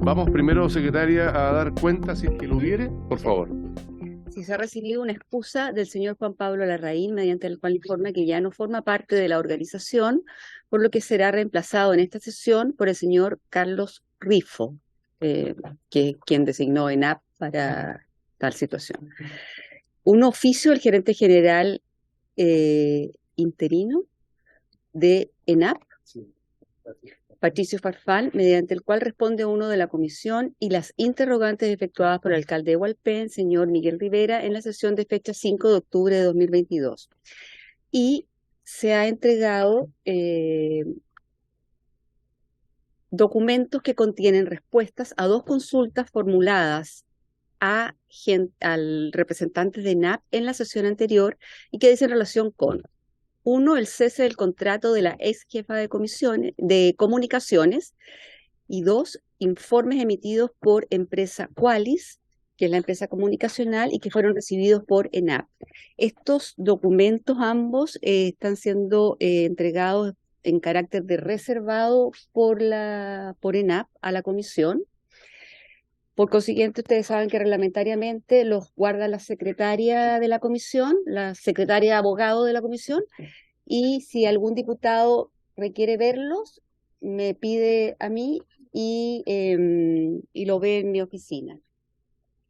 Vamos primero, secretaria, a dar cuenta, si es que lo hubiere, por favor. Si se ha recibido una excusa del señor Juan Pablo Larraín, mediante el cual informa que ya no forma parte de la organización, por lo que será reemplazado en esta sesión por el señor Carlos Rifo, que es quien designó ENAP para tal situación. Un oficio del gerente general interino de ENAP, Patricio Farfán, mediante el cual responde uno de la comisión y las interrogantes efectuadas por el alcalde de Hualpén, señor Miguel Rivera, en la sesión de fecha 5 de octubre de 2022. Y se ha entregado documentos que contienen respuestas a dos consultas formuladas al representante de ENAP en la sesión anterior y que dicen relación con: uno, el cese del contrato de la ex jefa de comunicaciones, y dos, informes emitidos por empresa Qualis, que es la empresa comunicacional, y que fueron recibidos por ENAP. Estos documentos ambos están siendo entregados en carácter de reservado por ENAP a la comisión. Por consiguiente, ustedes saben que reglamentariamente los guarda la secretaria de la comisión, la secretaria abogado de la comisión, y si algún diputado requiere verlos, me pide a mí y lo ve en mi oficina.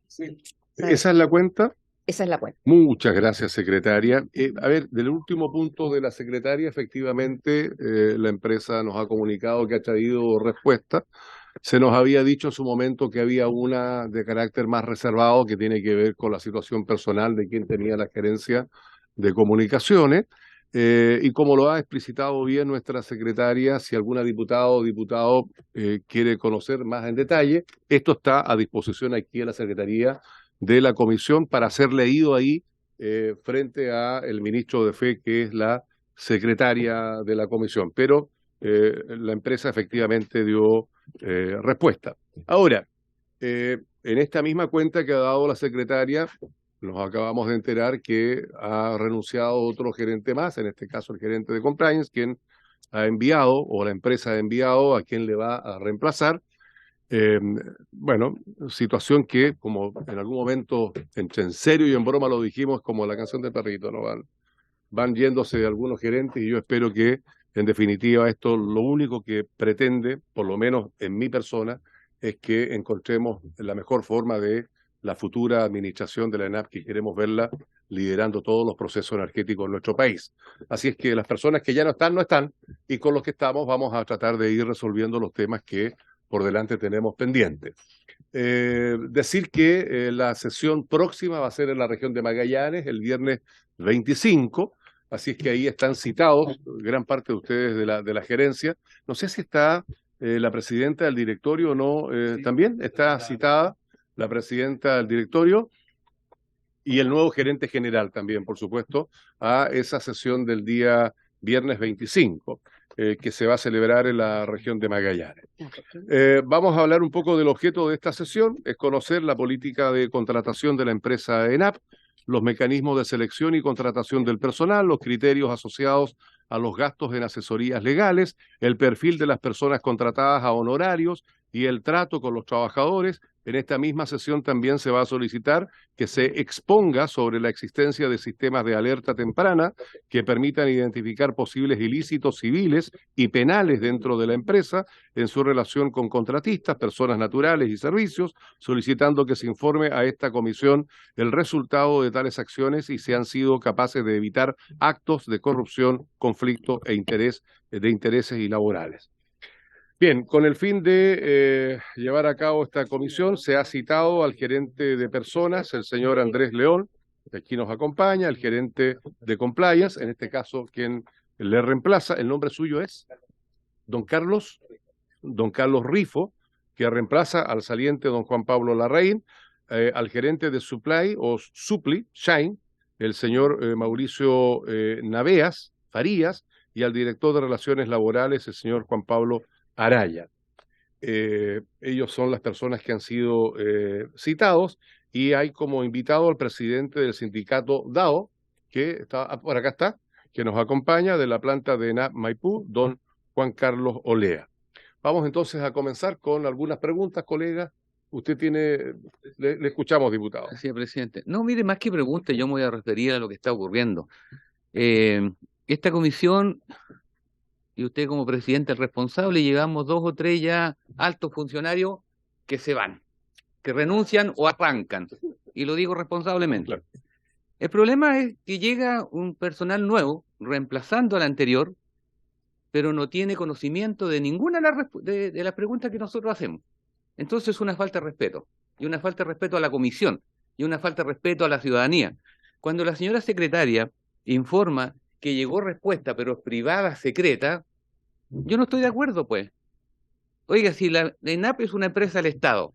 Sí. ¿Esa es la cuenta? Esa es la cuenta. Muchas gracias, secretaria. A ver, del último punto de la secretaria, efectivamente, la empresa nos ha comunicado que ha traído respuesta. Se nos había dicho en su momento que había una de carácter más reservado que tiene que ver con la situación personal de quien tenía la gerencia de comunicaciones. Y como lo ha explicitado bien nuestra secretaria, si alguna diputada o diputado quiere conocer más en detalle, esto está a disposición aquí en la Secretaría de la Comisión para ser leído ahí frente a el ministro de Fe, que es la secretaria de la Comisión. Pero la empresa efectivamente dio respuesta. Ahora, en esta misma cuenta que ha dado la secretaria, nos acabamos de enterar que ha renunciado otro gerente más, en este caso el gerente de compliance, quien ha enviado, o la empresa ha enviado a quien le va a reemplazar. Bueno, situación que, como en algún momento, entre en serio y en broma lo dijimos, como la canción del perrito, ¿no? Van yéndose algunos gerentes y yo espero que, en definitiva, esto lo único que pretende, por lo menos en mi persona, es que encontremos la mejor forma de la futura administración de la ENAP, que queremos verla liderando todos los procesos energéticos en nuestro país. Así es que las personas que ya no están, no están, y con los que estamos vamos a tratar de ir resolviendo los temas que por delante tenemos pendientes. Decir que la sesión próxima va a ser en la región de Magallanes, el viernes 25, así es que ahí están citados gran parte de ustedes de la gerencia. No sé si está la presidenta del directorio o no, sí. También está citada la presidenta del directorio y el nuevo gerente general también, por supuesto, a esa sesión del día viernes 25, que se va a celebrar en la región de Magallanes. Vamos a hablar un poco del objeto de esta sesión, es conocer la política de contratación de la empresa ENAP, los mecanismos de selección y contratación del personal, los criterios asociados a los gastos en asesorías legales, el perfil de las personas contratadas a honorarios y el trato con los trabajadores. En esta misma sesión también se va a solicitar que se exponga sobre la existencia de sistemas de alerta temprana que permitan identificar posibles ilícitos civiles y penales dentro de la empresa en su relación con contratistas, personas naturales y servicios, solicitando que se informe a esta comisión el resultado de tales acciones y si han sido capaces de evitar actos de corrupción, conflicto de intereses y laborales. Bien, con el fin de llevar a cabo esta comisión, se ha citado al gerente de personas, el señor Andrés León, que aquí nos acompaña, el gerente de compliance, en este caso quien le reemplaza, el nombre suyo es don Carlos Rifo, que reemplaza al saliente don Juan Pablo Larraín, al gerente de supply o supply, Shine, el señor Mauricio Naveas Farías, y al director de relaciones laborales, el señor Juan Pablo Araya. Ellos son las personas que han sido citados y hay como invitado al presidente del sindicato DAO, que está, por acá está, que nos acompaña de la planta de ENAP Maipú, don Juan Carlos Olea. Vamos entonces a comenzar con algunas preguntas, colega. Usted tiene, le escuchamos, diputado. Gracias, presidente. No, mire, más que preguntas, yo me voy a referir a lo que está ocurriendo. Esta comisión, y usted como presidente el responsable, llevamos 2 o 3 ya altos funcionarios que se van, que renuncian o arrancan, y lo digo responsablemente. Claro. El problema es que llega un personal nuevo, reemplazando al anterior, pero no tiene conocimiento de ninguna de las preguntas que nosotros hacemos. Entonces es una falta de respeto, y una falta de respeto a la comisión, y una falta de respeto a la ciudadanía. Cuando la señora secretaria informa que llegó respuesta, pero privada, secreta, yo no estoy de acuerdo, pues. Oiga, si la ENAP es una empresa del Estado,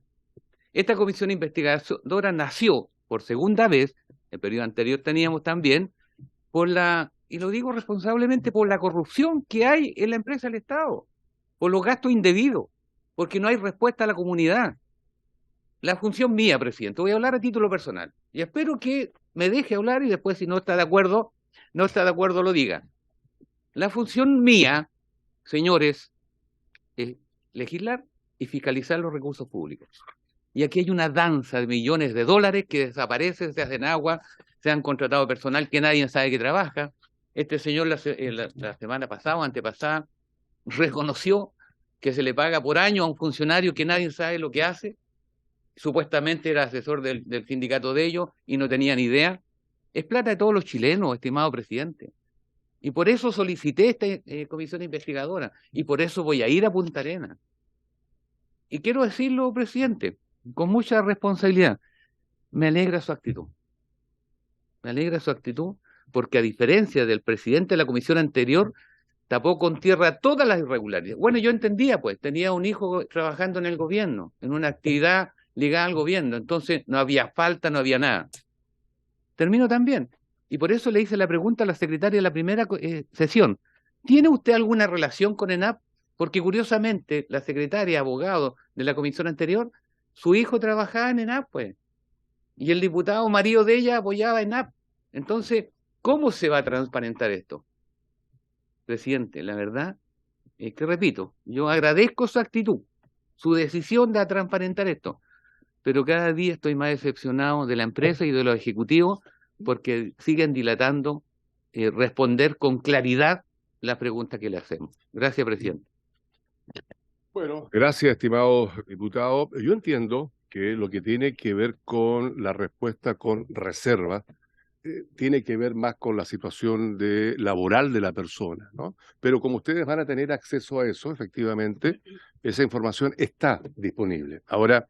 esta comisión investigadora nació por segunda vez, el periodo anterior teníamos también, y lo digo responsablemente, por la corrupción que hay en la empresa del Estado, por los gastos indebidos, porque no hay respuesta a la comunidad. La función mía, presidente, voy a hablar a título personal, y espero que me deje hablar y después si no está de acuerdo, lo diga. La función mía, señores, es legislar y fiscalizar los recursos públicos. Y aquí hay una danza de millones de dólares que desaparecen, se hacen agua, se han contratado personal que nadie sabe que trabaja. Este señor la semana pasada o antepasada reconoció que se le paga por año a un funcionario que nadie sabe lo que hace. Supuestamente era asesor del sindicato de ellos y no tenía ni idea. Es plata de todos los chilenos, estimado presidente. Y por eso solicité esta comisión investigadora, y por eso voy a ir a Punta Arenas. Y quiero decirlo, presidente, con mucha responsabilidad, me alegra su actitud. Me alegra su actitud, porque a diferencia del presidente de la comisión anterior, tapó con tierra todas las irregularidades. Bueno, yo entendía, pues, tenía un hijo trabajando en el gobierno, en una actividad ligada al gobierno, entonces no había falta, no había nada. Termino también. Y por eso le hice la pregunta a la secretaria de la primera sesión. ¿Tiene usted alguna relación con ENAP? Porque curiosamente, la secretaria, abogado de la comisión anterior, su hijo trabajaba en ENAP, pues. Y el diputado marido de ella apoyaba a ENAP. Entonces, ¿cómo se va a transparentar esto? Presidente, la verdad es que, repito, yo agradezco su actitud, su decisión de transparentar esto, pero cada día estoy más decepcionado de la empresa y de los ejecutivos, porque siguen dilatando responder con claridad las preguntas que le hacemos. Gracias, presidente. Bueno, gracias, estimado diputado. Yo entiendo que lo que tiene que ver con la respuesta con reserva tiene que ver más con la situación laboral de la persona, ¿no? Pero como ustedes van a tener acceso a eso, efectivamente, esa información está disponible. Ahora,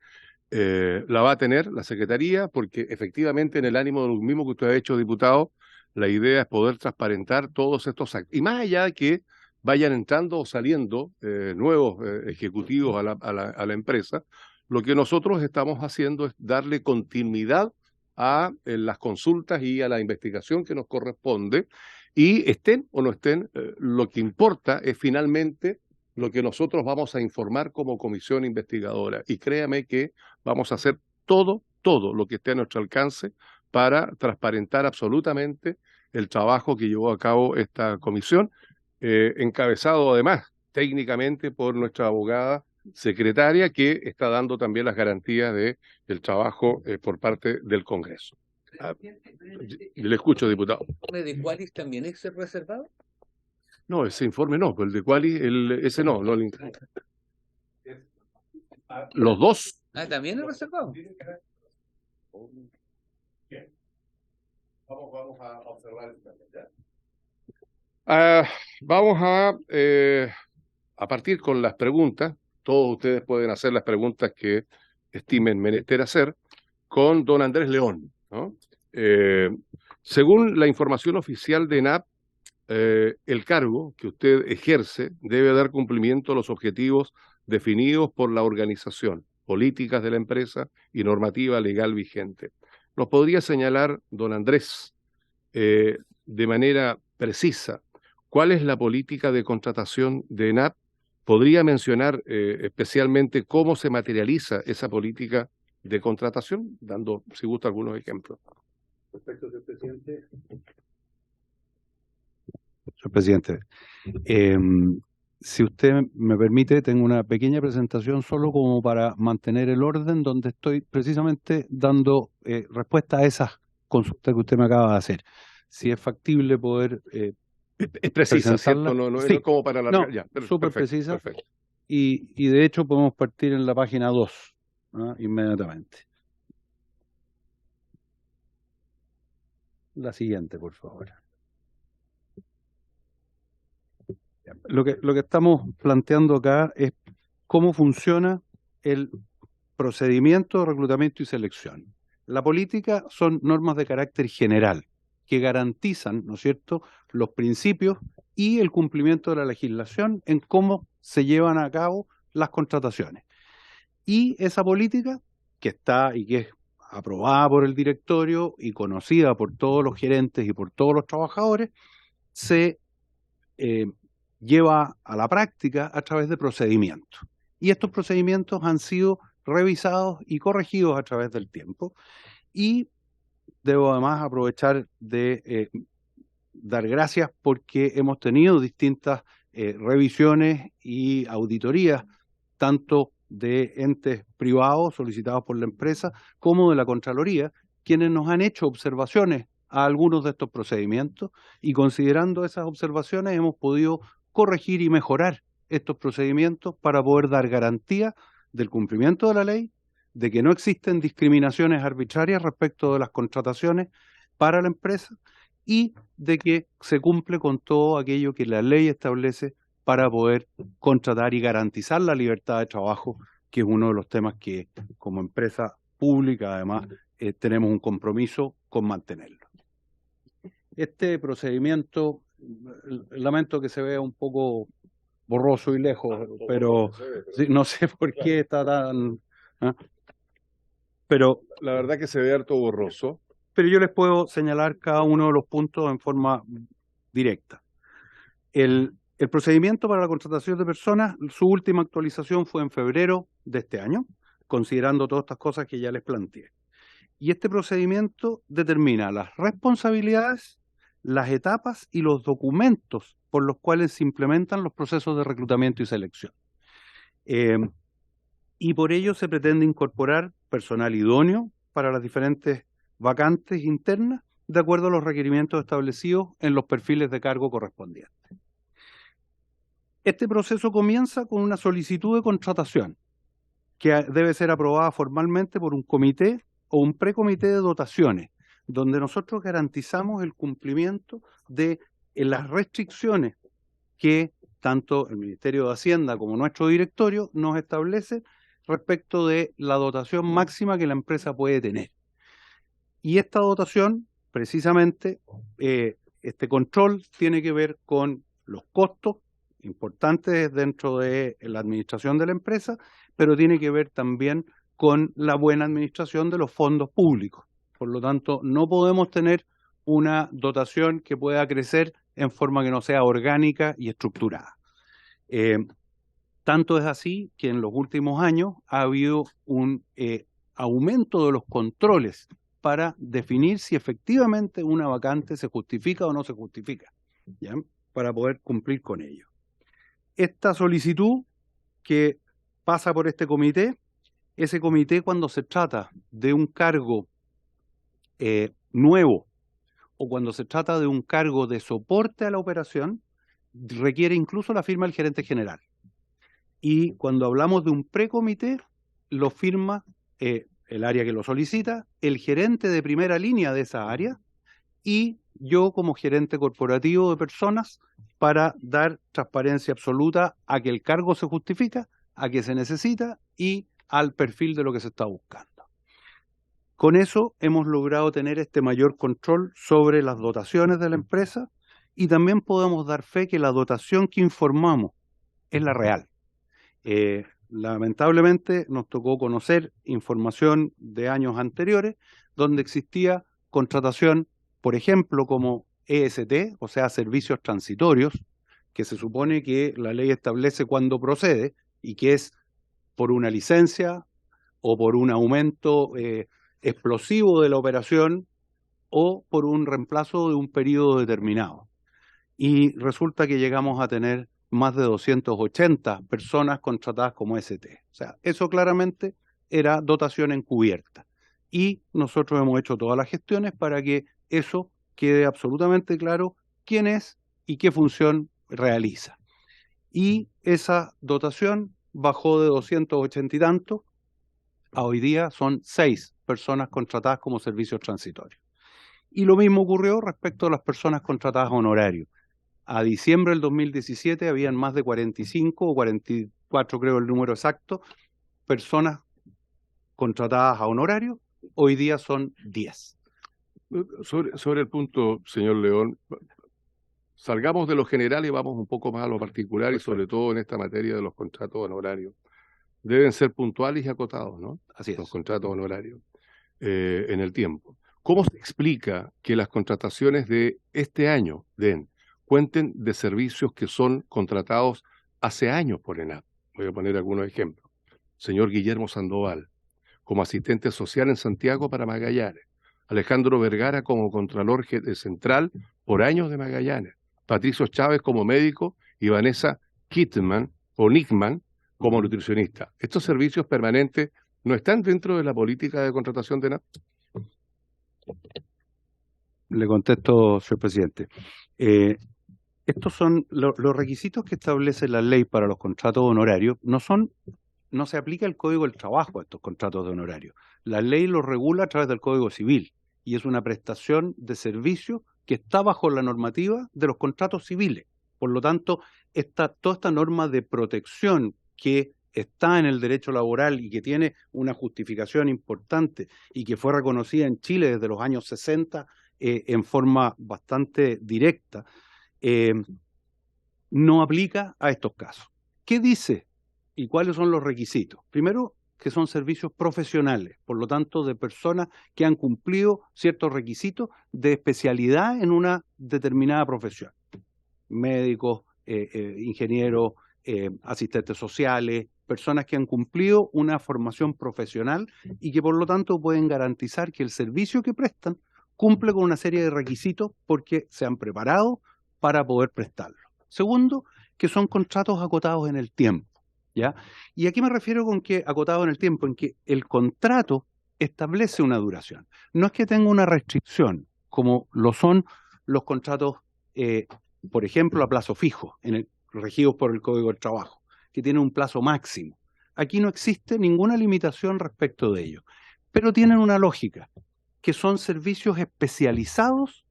la va a tener la Secretaría, porque efectivamente en el ánimo de lo mismo que usted ha hecho, diputado, la idea es poder transparentar todos estos actos. Y más allá de que vayan entrando o saliendo nuevos ejecutivos a la empresa, lo que nosotros estamos haciendo es darle continuidad a las consultas y a la investigación que nos corresponde, y estén o no estén, lo que importa es finalmente lo que nosotros vamos a informar como comisión investigadora. Y créame que vamos a hacer todo lo que esté a nuestro alcance para transparentar absolutamente el trabajo que llevó a cabo esta comisión, encabezado además técnicamente por nuestra abogada secretaria, que está dando también las garantías del trabajo por parte del Congreso. Le escucho, diputado. ¿De Qualis también es reservado? No, ese informe no, el de Qualis, ese no. Los dos. Ah, ¿también es reservado? Vamos a observar eso también, ¿ya? Vamos a partir con las preguntas. Todos ustedes pueden hacer las preguntas que estimen menester hacer con don Andrés León, ¿no? Según la información oficial de ENAP, el cargo que usted ejerce debe dar cumplimiento a los objetivos definidos por la organización, políticas de la empresa y normativa legal vigente. ¿Nos podría señalar, don Andrés, de manera precisa, cuál es la política de contratación de ENAP? ¿Podría mencionar especialmente cómo se materializa esa política de contratación, dando, si gusta, algunos ejemplos. Perfecto, señor presidente. Señor presidente, si usted me permite, tengo una pequeña presentación solo como para mantener el orden, donde estoy precisamente dando respuesta a esas consultas que usted me acaba de hacer. Si es factible poder es precisa, ¿cierto? No sí. es como para la... No, perfecto, súper precisa. Perfecto. Y de hecho podemos partir en la página 2, ¿no? Inmediatamente. La siguiente, por favor. Lo que estamos planteando acá es cómo funciona el procedimiento de reclutamiento y selección. La política son normas de carácter general que garantizan, ¿no es cierto?, los principios y el cumplimiento de la legislación en cómo se llevan a cabo las contrataciones. Y esa política que está y que es aprobada por el directorio y conocida por todos los gerentes y por todos los trabajadores, se lleva a la práctica a través de procedimientos. Y estos procedimientos han sido revisados y corregidos a través del tiempo. Y debo además aprovechar de dar gracias porque hemos tenido distintas revisiones y auditorías, tanto de entes privados solicitados por la empresa como de la Contraloría, quienes nos han hecho observaciones a algunos de estos procedimientos, y considerando esas observaciones hemos podido corregir y mejorar estos procedimientos para poder dar garantía del cumplimiento de la ley, de que no existen discriminaciones arbitrarias respecto de las contrataciones para la empresa y de que se cumple con todo aquello que la ley establece para poder contratar y garantizar la libertad de trabajo, que es uno de los temas que como empresa pública además tenemos un compromiso con mantenerlo. Este procedimiento, lamento que se vea un poco borroso y lejos, pero sí, no sé por qué está tan... ¿eh? Pero la verdad que se ve harto borroso. Pero yo les puedo señalar cada uno de los puntos en forma directa. El procedimiento para la contratación de personas, su última actualización fue en febrero de este año, considerando todas estas cosas que ya les planteé. Y este procedimiento determina las responsabilidades, las etapas y los documentos por los cuales se implementan los procesos de reclutamiento y selección. Y por ello se pretende incorporar personal idóneo para las diferentes vacantes internas de acuerdo a los requerimientos establecidos en los perfiles de cargo correspondientes. Este proceso comienza con una solicitud de contratación que debe ser aprobada formalmente por un comité o un precomité de dotaciones, donde nosotros garantizamos el cumplimiento de las restricciones que tanto el Ministerio de Hacienda como nuestro directorio nos establece respecto de la dotación máxima que la empresa puede tener. Y esta dotación, precisamente, este control tiene que ver con los costos importantes dentro de la administración de la empresa, pero tiene que ver también con la buena administración de los fondos públicos. Por lo tanto, no podemos tener una dotación que pueda crecer en forma que no sea orgánica y estructurada. Tanto es así que en los últimos años ha habido un aumento de los controles para definir si efectivamente una vacante se justifica o no se justifica, ¿ya? Para poder cumplir con ello. Esta solicitud que pasa por este comité, ese comité cuando se trata de un cargo nuevo o cuando se trata de un cargo de soporte a la operación, requiere incluso la firma del gerente general. Y cuando hablamos de un precomité, lo firma el área que lo solicita, el gerente de primera línea de esa área y yo como gerente corporativo de personas para dar transparencia absoluta a que el cargo se justifica, a que se necesita y al perfil de lo que se está buscando. Con eso hemos logrado tener este mayor control sobre las dotaciones de la empresa y también podemos dar fe que la dotación que informamos es la real. Lamentablemente nos tocó conocer información de años anteriores donde existía contratación, por ejemplo, como EST, o sea, servicios transitorios, que se supone que la ley establece cuándo procede y que es por una licencia, o por un aumento explosivo de la operación, o por un reemplazo de un periodo determinado. Y resulta que llegamos a tener más de 280 personas contratadas como ST. O sea, eso claramente era dotación encubierta. Y nosotros hemos hecho todas las gestiones para que eso quede absolutamente claro quién es y qué función realiza. Y esa dotación bajó de 280 y tanto a hoy día son 6 personas contratadas como servicios transitorios. Y lo mismo ocurrió respecto a las personas contratadas a honorario. A diciembre del 2017 habían más de 45 o 44, creo el número exacto, personas contratadas a honorario. Hoy día son 10. Sobre el punto, señor León, salgamos de lo general y vamos un poco más a lo particular, y sobre todo en esta materia de los contratos honorarios. Deben ser puntuales y acotados, ¿no? Así es. Los contratos honorarios en el tiempo. ¿Cómo se explica que las contrataciones de este año, cuenten de servicios que son contratados hace años por ENAP? Voy a poner algunos ejemplos. Señor Guillermo Sandoval, como asistente social en Santiago para Magallanes. Alejandro Vergara como Contralor Central por años de Magallanes. Patricio Chávez como médico y Vanessa Kittman o Nickman como nutricionista. ¿Estos servicios permanentes no están dentro de la política de contratación de ENAP? Le contesto, señor presidente. Estos son los requisitos que establece la ley para los contratos honorarios. No se aplica el Código del Trabajo a estos contratos de honorario. La ley los regula a través del Código Civil y es una prestación de servicio que está bajo la normativa de los contratos civiles. Por lo tanto, toda esta norma de protección que está en el derecho laboral y que tiene una justificación importante y que fue reconocida en Chile desde los años 60 en forma bastante directa, no aplica a estos casos. ¿Qué dice y cuáles son los requisitos? Primero, que son servicios profesionales, por lo tanto, de personas que han cumplido ciertos requisitos de especialidad en una determinada profesión. Médicos, ingenieros, asistentes sociales, personas que han cumplido una formación profesional y que por lo tanto pueden garantizar que el servicio que prestan cumple con una serie de requisitos porque se han preparado para poder prestarlo. Segundo, que son contratos acotados en el tiempo, ¿ya? Y aquí me refiero con que acotado en el tiempo, en que el contrato establece una duración. No es que tenga una restricción, como lo son los contratos, por ejemplo, a plazo fijo, regidos por el Código del Trabajo, que tienen un plazo máximo. Aquí no existe ninguna limitación respecto de ello, pero tienen una lógica, que son servicios especializados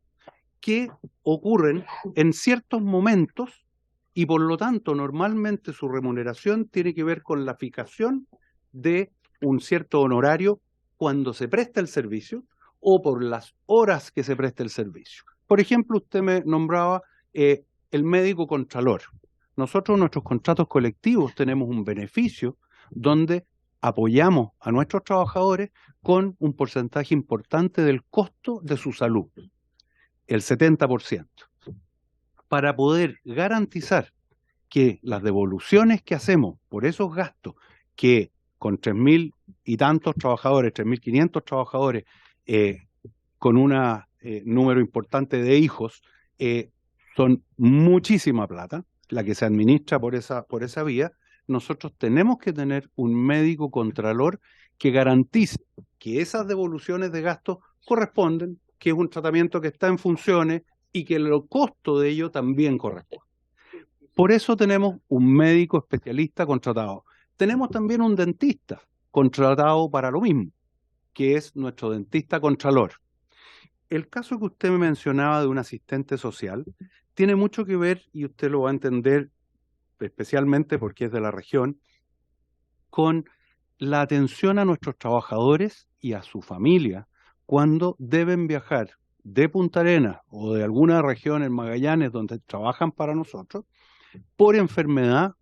que ocurren en ciertos momentos y por lo tanto normalmente su remuneración tiene que ver con la fijación de un cierto honorario cuando se presta el servicio o por las horas que se presta el servicio. Por ejemplo, usted me nombraba el médico contralor. Nosotros en nuestros contratos colectivos tenemos un beneficio donde apoyamos a nuestros trabajadores con un porcentaje importante del costo de su salud, el 70%, para poder garantizar que las devoluciones que hacemos por esos gastos, que con 3.000 y tantos trabajadores, 3.500 trabajadores, con un número importante de hijos, son muchísima plata, la que se administra por esa vía. Nosotros tenemos que tener un médico contralor que garantice que esas devoluciones de gastos corresponden, que es un tratamiento que está en funciones y que el costo de ello también corresponde. Por eso tenemos un médico especialista contratado. Tenemos también un dentista contratado para lo mismo, que es nuestro dentista contralor. El caso que usted me mencionaba de un asistente social tiene mucho que ver, y usted lo va a entender especialmente porque es de la región, con la atención a nuestros trabajadores y a su familia cuando deben viajar de Punta Arenas o de alguna región en Magallanes donde trabajan para nosotros por enfermedad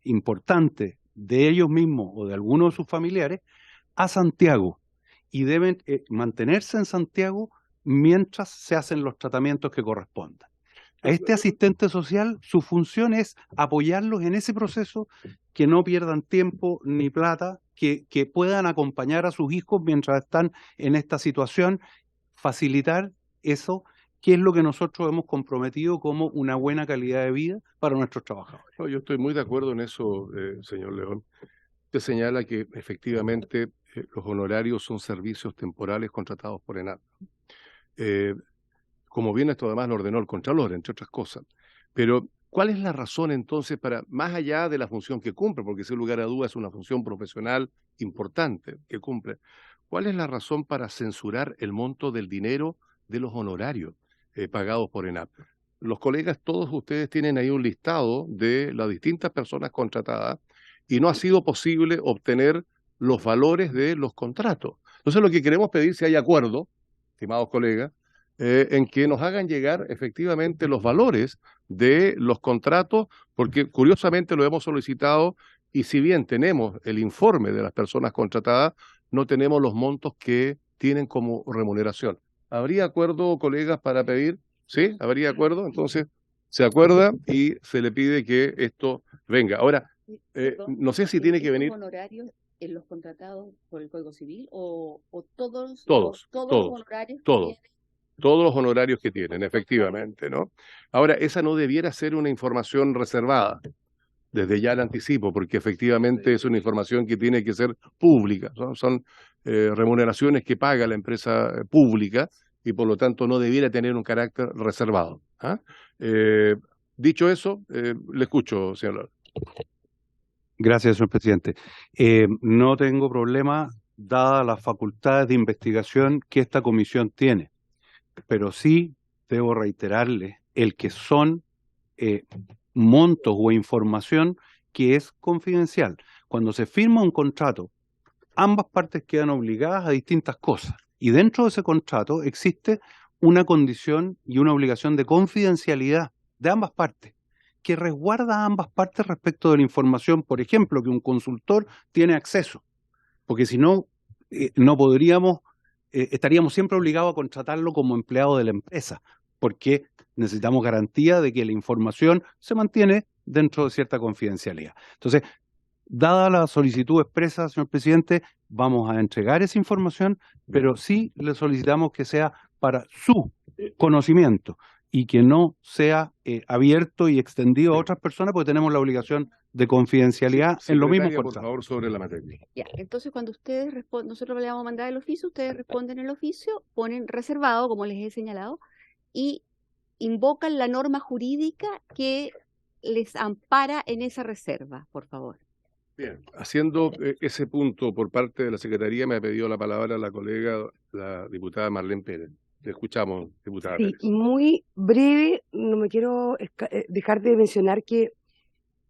importante de ellos mismos o de alguno de sus familiares a Santiago y deben mantenerse en Santiago mientras se hacen los tratamientos que correspondan. A este asistente social, su función es apoyarlos en ese proceso que no pierdan tiempo ni plata, que puedan acompañar a sus hijos mientras están en esta situación, facilitar eso, que es lo que nosotros hemos comprometido como una buena calidad de vida para nuestros trabajadores. No, yo estoy muy de acuerdo en eso, señor León. Usted señala que efectivamente los honorarios son servicios temporales contratados por ENAP. Como bien esto además lo ordenó el Contralor, entre otras cosas. Pero, ¿cuál es la razón entonces para, más allá de la función que cumple, porque sin lugar a dudas es una función profesional importante que cumple, cuál es la razón para censurar el monto del dinero de los honorarios pagados por ENAP? Los colegas, todos ustedes tienen ahí un listado de las distintas personas contratadas y no ha sido posible obtener los valores de los contratos. Entonces, lo que queremos pedir, si hay acuerdo, estimados colegas, en que nos hagan llegar efectivamente los valores de los contratos, porque curiosamente lo hemos solicitado y si bien tenemos el informe de las personas contratadas, no tenemos los montos que tienen como remuneración. ¿Habría acuerdo, colegas, para pedir? ¿Sí? ¿Habría acuerdo? Entonces, se acuerda y se le pide que esto venga. Ahora, no sé si tiene que venir... honorarios en los contratados por el Código Civil o todos Todos, los todos, honorarios todos. Todos los honorarios que tienen, efectivamente, ¿no? Ahora, esa no debiera ser una información reservada, desde ya la anticipo, porque efectivamente es una información que tiene que ser pública, ¿no? Son remuneraciones que paga la empresa pública y por lo tanto no debiera tener un carácter reservado. ¿Ah? Dicho eso, le escucho, señor Lora. Gracias, señor presidente. No tengo problema, dadas las facultades de investigación que esta comisión tiene. Pero sí debo reiterarle el que son montos o información que es confidencial. Cuando se firma un contrato, ambas partes quedan obligadas a distintas cosas. Y dentro de ese contrato existe una condición y una obligación de confidencialidad de ambas partes, que resguarda a ambas partes respecto de la información, por ejemplo, que un consultor tiene acceso. Porque si no, no podríamos... estaríamos siempre obligados a contratarlo como empleado de la empresa, porque necesitamos garantía de que la información se mantiene dentro de cierta confidencialidad. Entonces, dada la solicitud expresa, señor presidente, vamos a entregar esa información, pero sí le solicitamos que sea para su conocimiento y que no sea abierto y extendido a otras personas, porque tenemos la obligación de confidencialidad en lo mismo Secretaria, contrato. por favor, sobre la materia. Ya, entonces cuando ustedes responden, nosotros le vamos a mandar el oficio, ustedes responden el oficio, ponen reservado, como les he señalado, y invocan la norma jurídica que les ampara en esa reserva, por favor. Bien, haciendo ese punto por parte de la Secretaría, me ha pedido la palabra la colega, la diputada Marlene Pérez. Le escuchamos, diputada Sí, Pérez. muy breve, no me quiero dejar de mencionar que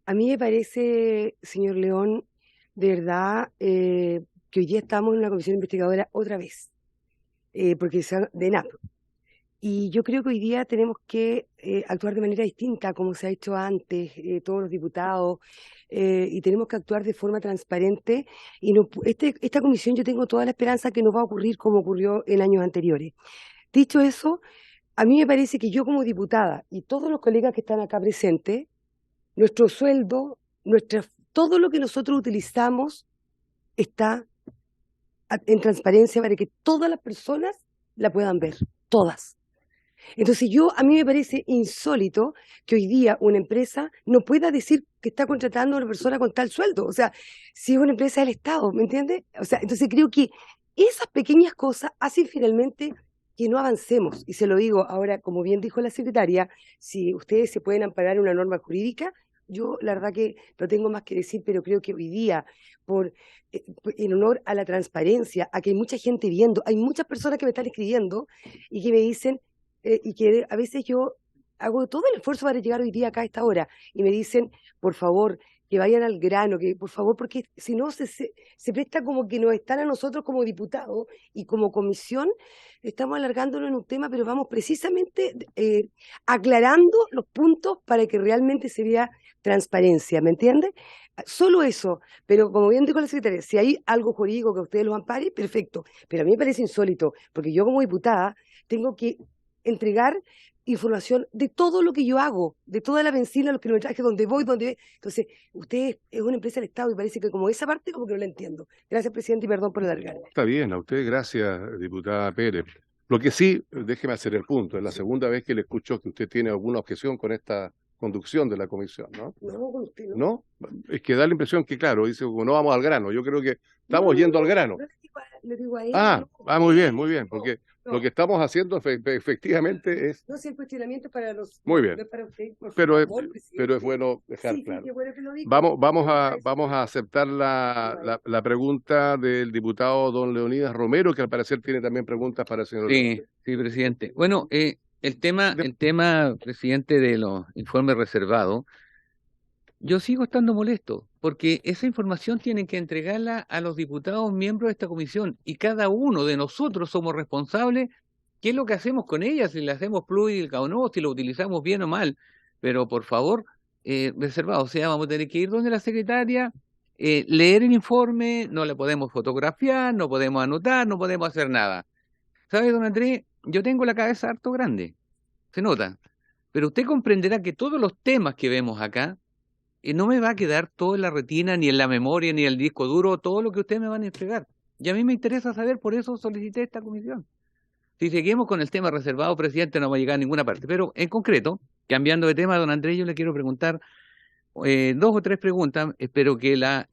a mí me parece, señor León, de verdad que hoy día estamos en una comisión investigadora otra vez, porque de ENAP. Y yo creo que hoy día tenemos que actuar de manera distinta, como se ha hecho antes, todos los diputados, y tenemos que actuar de forma transparente. Y no, esta comisión yo tengo toda la esperanza que no va a ocurrir como ocurrió en años anteriores. Dicho eso, a mí me parece que yo como diputada y todos los colegas que están acá presentes, nuestro sueldo, todo lo que nosotros utilizamos está en transparencia para que todas las personas la puedan ver, todas. Entonces a mí me parece insólito que hoy día una empresa no pueda decir que está contratando a una persona con tal sueldo. O sea, si es una empresa del Estado, ¿me entiendes? O sea, entonces creo que esas pequeñas cosas hacen finalmente que no avancemos. Y se lo digo ahora, como bien dijo la secretaria, si ustedes se pueden amparar en una norma jurídica, yo la verdad que no tengo más que decir, pero creo que hoy día, en honor a la transparencia, a que hay mucha gente viendo, hay muchas personas que me están escribiendo y que me dicen, y que a veces yo hago todo el esfuerzo para llegar hoy día acá a esta hora, y me dicen, por favor, que vayan al grano, que por favor, porque si no se presta como que nos están a nosotros como diputados y como comisión, estamos alargándolo en un tema, pero vamos precisamente aclarando los puntos para que realmente se vea transparencia, ¿me entiendes? Solo eso, pero como bien dijo la secretaria, si hay algo jurídico que a ustedes lo ampare, perfecto, pero a mí me parece insólito, porque yo como diputada tengo que entregar información de todo lo que yo hago, de toda la benzina, los kilometrajes, donde voy, donde... Entonces, usted es una empresa del Estado y parece que como esa parte como que no la entiendo. Gracias, presidente, y perdón por alargar. Está bien, a usted, gracias, diputada Pérez. Lo que sí, déjeme hacer el punto, es la segunda vez que le escucho que usted tiene alguna objeción con esta conducción de la comisión, ¿no? No, con usted no. ¿No? Es que da la impresión que, claro, dice, no vamos al grano. Yo creo que estamos yendo al grano. No le digo a ella, Muy bien, porque lo que estamos haciendo efectivamente es... No, si el cuestionamiento es para los... Muy bien, no es para usted, por pero favor, es presidente. bueno dejar Sí, claro. qué bueno que lo dijo. Vamos a aceptar la pregunta del diputado don Leonidas Romero, que al parecer tiene también preguntas para el señor León. Sí, presidente. Bueno, el tema, presidente, de los informes reservados, yo sigo estando molesto, porque esa información tienen que entregarla a los diputados miembros de esta comisión, y cada uno de nosotros somos responsables. ¿Qué es lo que hacemos con ella? Si la hacemos pública o no, si lo utilizamos bien o mal. Pero por favor, reservado. O sea, vamos a tener que ir donde la secretaria, leer el informe, no la podemos fotografiar, no podemos anotar, no podemos hacer nada. ¿Sabe, don Andrés? Yo tengo la cabeza harto grande, se nota. Pero usted comprenderá que todos los temas que vemos acá, no me va a quedar todo en la retina, ni en la memoria, ni en el disco duro, todo lo que ustedes me van a entregar. Y a mí me interesa saber, por eso solicité esta comisión. Si seguimos con el tema reservado, presidente, no va a llegar a ninguna parte. Pero en concreto, cambiando de tema, don Andrés, yo le quiero preguntar 2 o 3 preguntas. Espero que la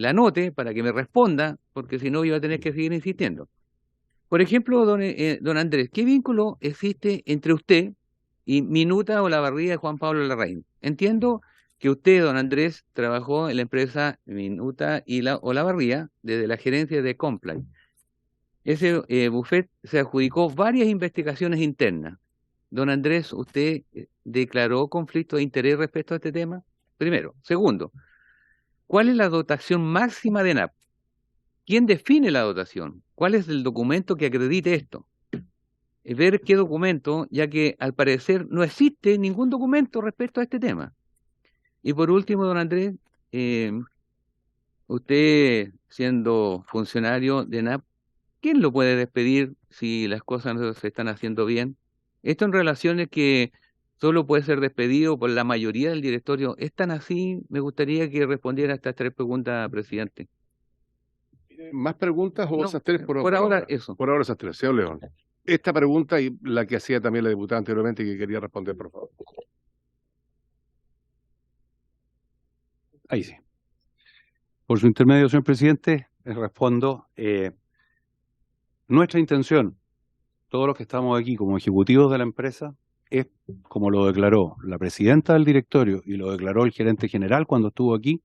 anote para que me responda, porque si no, iba a tener que seguir insistiendo. Por ejemplo, don Andrés, ¿qué vínculo existe entre usted y Minuta Olavarría de Juan Pablo Larraín? Entiendo que usted, don Andrés, trabajó en la empresa Minuta y Olavarría desde la gerencia de Comply. Ese buffet se adjudicó varias investigaciones internas. Don Andrés, ¿usted declaró conflicto de interés respecto a este tema? Primero. Segundo, ¿cuál es la dotación máxima de NAP? ¿Quién define la dotación? ¿Cuál es el documento que acredite esto? Ver qué documento, ya que al parecer no existe ningún documento respecto a este tema. Y por último, don Andrés, usted siendo funcionario de NAP, ¿quién lo puede despedir si las cosas no se están haciendo bien? Esto en relaciones que solo puede ser despedido por la mayoría del directorio. ¿Es tan así? Me gustaría que respondiera a estas 3 preguntas, presidente. ¿Más preguntas o No, esas 3 por ahora eso. Por ahora esas 3, señor León. Esta pregunta y la que hacía también la diputada anteriormente y que quería responder, por favor. Ahí sí. Por su intermedio, señor presidente, les respondo. Nuestra intención, todos los que estamos aquí como ejecutivos de la empresa, es, como lo declaró la presidenta del directorio y lo declaró el gerente general cuando estuvo aquí,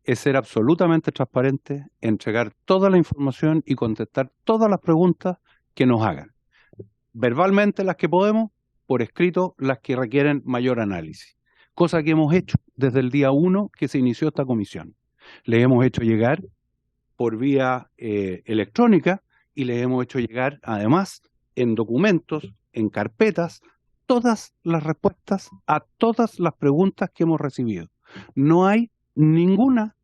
es ser absolutamente transparente, entregar toda la información y contestar todas las preguntas que nos hagan. Verbalmente las que podemos, por escrito las que requieren mayor análisis. Cosa que hemos hecho desde el día 1 que se inició esta comisión. Le hemos hecho llegar por vía electrónica y le hemos hecho llegar además en documentos, en carpetas, todas las respuestas a todas las preguntas que hemos recibido. No hay ninguna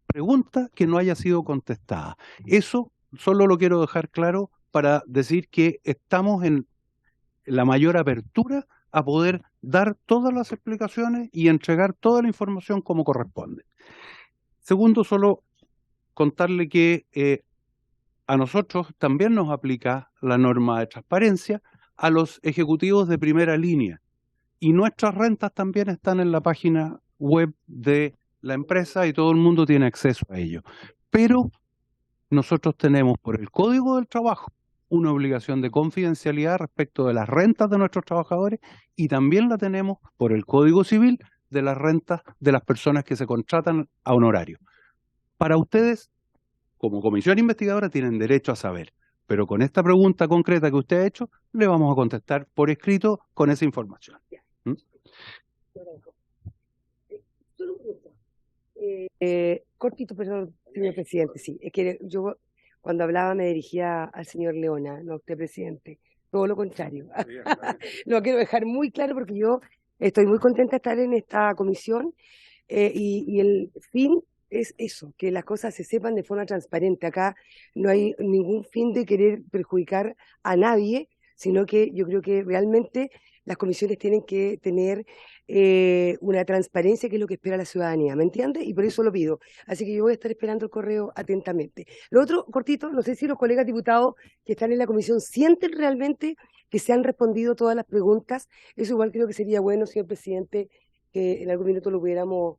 pregunta que no haya sido contestada. Eso solo lo quiero dejar claro para decir que estamos en la mayor apertura a poder dar todas las explicaciones y entregar toda la información como corresponde. Segundo, solo contarle que a nosotros también nos aplica la norma de transparencia a los ejecutivos de primera línea y nuestras rentas también están en la página web de la empresa y todo el mundo tiene acceso a ello. Pero nosotros tenemos por el Código del Trabajo una obligación de confidencialidad respecto de las rentas de nuestros trabajadores y también la tenemos por el Código Civil de las rentas de las personas que se contratan a honorario. Para ustedes, como comisión investigadora, tienen derecho a saber, pero con esta pregunta concreta que usted ha hecho, le vamos a contestar por escrito con esa información. ¿Mm? Cortito, perdón, señor presidente, sí. Es que yo cuando hablaba me dirigía al señor Leona, no a usted, presidente. Todo lo contrario. Lo quiero dejar muy claro porque yo estoy muy contenta de estar en esta comisión y el fin es eso, que las cosas se sepan de forma transparente. Acá no hay ningún fin de querer perjudicar a nadie, sino que yo creo que realmente las comisiones tienen que tener una transparencia, que es lo que espera la ciudadanía, ¿me entiendes? Y por eso lo pido. Así que yo voy a estar esperando el correo atentamente. Lo otro, cortito, no sé si los colegas diputados que están en la comisión sienten realmente que se han respondido todas las preguntas. Eso igual creo que sería bueno, señor presidente, que en algún minuto lo pudiéramos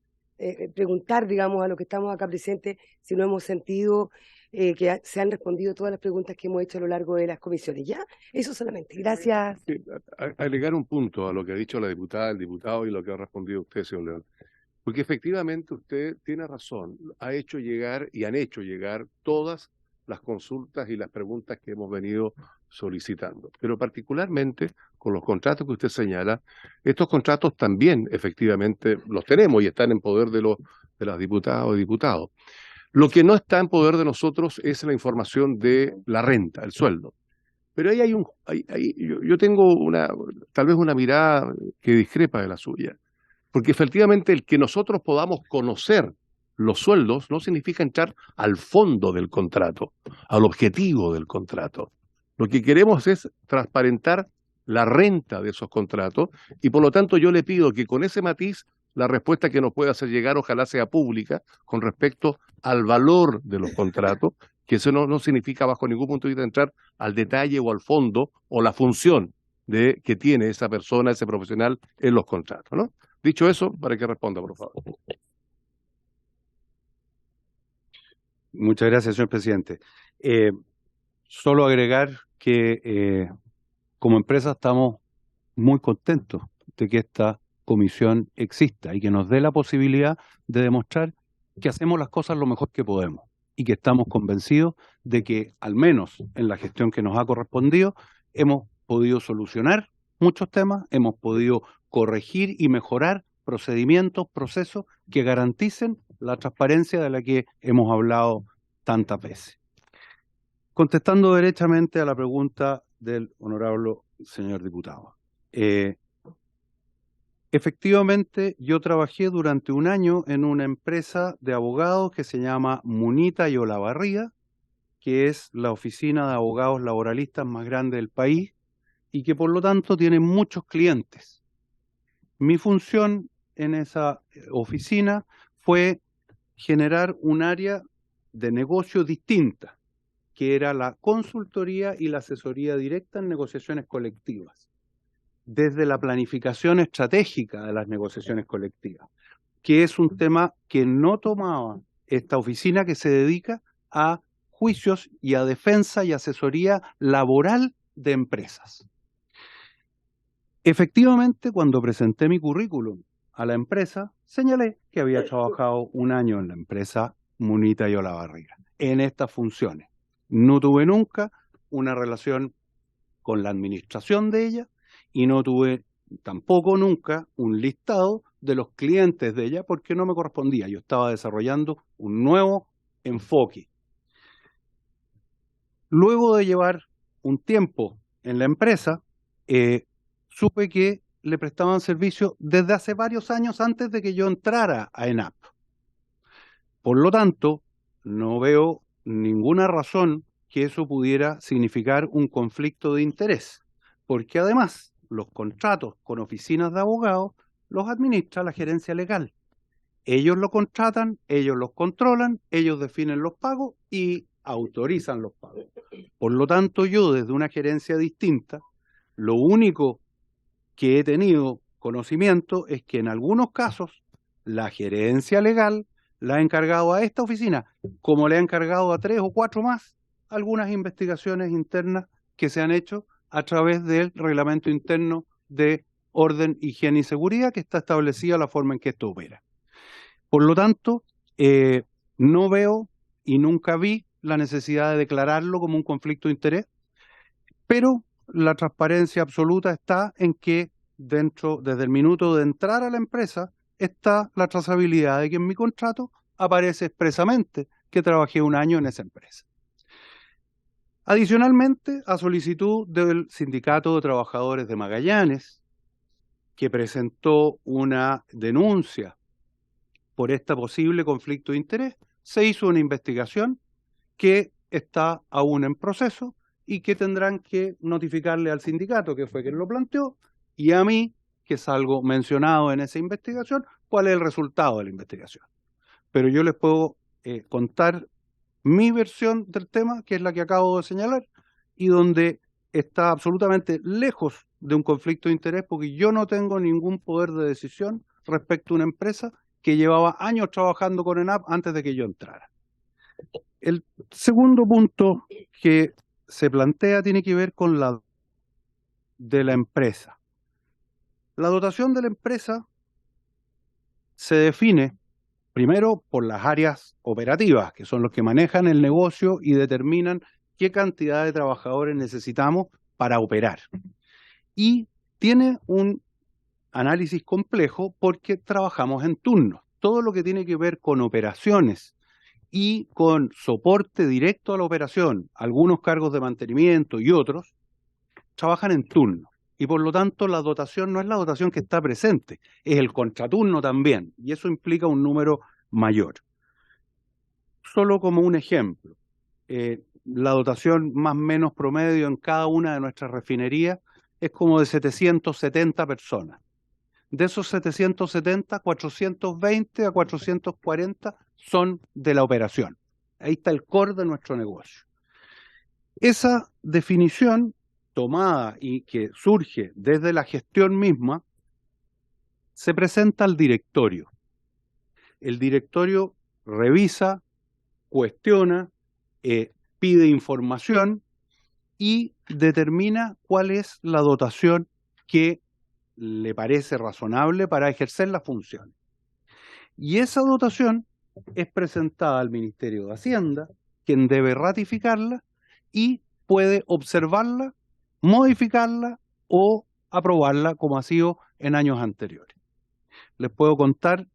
preguntar, digamos, a los que estamos acá presentes, si no hemos sentido que se han respondido todas las preguntas que hemos hecho a lo largo de las comisiones. ¿Ya? Eso solamente. Gracias. Sí, agregar un punto a lo que ha dicho la diputada, el diputado y lo que ha respondido usted, señor León. Porque efectivamente usted tiene razón, ha hecho llegar y han hecho llegar todas las consultas y las preguntas que hemos venido solicitando. Pero particularmente con los contratos que usted señala, estos contratos también efectivamente los tenemos y están en poder de las diputadas o diputados. Lo que no está en poder de nosotros es la información de la renta, el sueldo. Pero ahí yo tengo tal vez una mirada que discrepa de la suya. Porque efectivamente el que nosotros podamos conocer los sueldos no significa entrar al fondo del contrato, al objetivo del contrato. Lo que queremos es transparentar la renta de esos contratos y por lo tanto yo le pido que con ese matiz la respuesta que nos pueda hacer llegar ojalá sea pública con respecto al valor de los contratos, que eso no significa bajo ningún punto de vista entrar al detalle o al fondo o la función que tiene esa persona, ese profesional en los contratos, ¿no? Dicho eso, para que responda, por favor. Muchas gracias, señor presidente. Solo agregar que como empresa estamos muy contentos de que esta comisión exista y que nos dé la posibilidad de demostrar que hacemos las cosas lo mejor que podemos y que estamos convencidos de que, al menos en la gestión que nos ha correspondido, hemos podido solucionar muchos temas, hemos podido corregir y mejorar procedimientos, procesos que garanticen la transparencia de la que hemos hablado tantas veces. Contestando derechamente a la pregunta del honorable señor diputado. Efectivamente, yo trabajé durante un año en una empresa de abogados que se llama Munita y Olavarría, que es la oficina de abogados laboralistas más grande del país y que por lo tanto tiene muchos clientes. Mi función en esa oficina fue generar un área de negocio distinta, que era la consultoría y la asesoría directa en negociaciones colectivas, desde la planificación estratégica de las negociaciones colectivas, que es un tema que no tomaba esta oficina que se dedica a juicios y a defensa y asesoría laboral de empresas. Efectivamente, cuando presenté mi currículum a la empresa, señalé que había trabajado un año en la empresa Munita y Olavarría, en estas funciones. No tuve nunca una relación con la administración de ella y no tuve tampoco nunca un listado de los clientes de ella porque no me correspondía. Yo estaba desarrollando un nuevo enfoque. Luego de llevar un tiempo en la empresa, supe que le prestaban servicio desde hace varios años antes de que yo entrara a ENAP. Por lo tanto, no veo ninguna razón que eso pudiera significar un conflicto de interés, porque además los contratos con oficinas de abogados los administra la gerencia legal. Ellos lo contratan, ellos los controlan, ellos definen los pagos y autorizan los pagos. Por lo tanto, yo desde una gerencia distinta, lo único que he tenido conocimiento es que en algunos casos la gerencia legal la ha encargado a esta oficina, como le ha encargado a 3 o 4 más, algunas investigaciones internas que se han hecho a través del reglamento interno de orden, higiene y seguridad que está establecida la forma en que esto opera. Por lo tanto, no veo y nunca vi la necesidad de declararlo como un conflicto de interés, pero la transparencia absoluta está en que desde el minuto de entrar a la empresa está la trazabilidad de que en mi contrato aparece expresamente que trabajé un año en esa empresa. Adicionalmente, a solicitud del Sindicato de Trabajadores de Magallanes, que presentó una denuncia por este posible conflicto de interés, se hizo una investigación que está aún en proceso y que tendrán que notificarle al sindicato, que fue quien lo planteó, y a mí, que es algo mencionado en esa investigación, cuál es el resultado de la investigación. Pero yo les puedo contar mi versión del tema, que es la que acabo de señalar, y donde está absolutamente lejos de un conflicto de interés, porque yo no tengo ningún poder de decisión respecto a una empresa que llevaba años trabajando con ENAP antes de que yo entrara. El segundo punto que se plantea tiene que ver con la de la empresa. La dotación de la empresa se define primero por las áreas operativas, que son los que manejan el negocio y determinan qué cantidad de trabajadores necesitamos para operar. Y tiene un análisis complejo porque trabajamos en turnos. Todo lo que tiene que ver con operaciones y con soporte directo a la operación, algunos cargos de mantenimiento y otros, trabajan en turno. Y por lo tanto la dotación no es la dotación que está presente, es el contraturno también, y eso implica un número mayor. Solo como un ejemplo, la dotación más o menos promedio en cada una de nuestras refinerías es como de 770 personas. De esos 770, 420 a 440 son de la operación. Ahí está el core de nuestro negocio. Esa definición tomada y que surge desde la gestión misma, se presenta al directorio. El directorio revisa, cuestiona, pide información y determina cuál es la dotación que le parece razonable para ejercer las funciones. Y esa dotación es presentada al Ministerio de Hacienda, quien debe ratificarla y puede observarla, modificarla o aprobarla como ha sido en años anteriores. Les puedo contar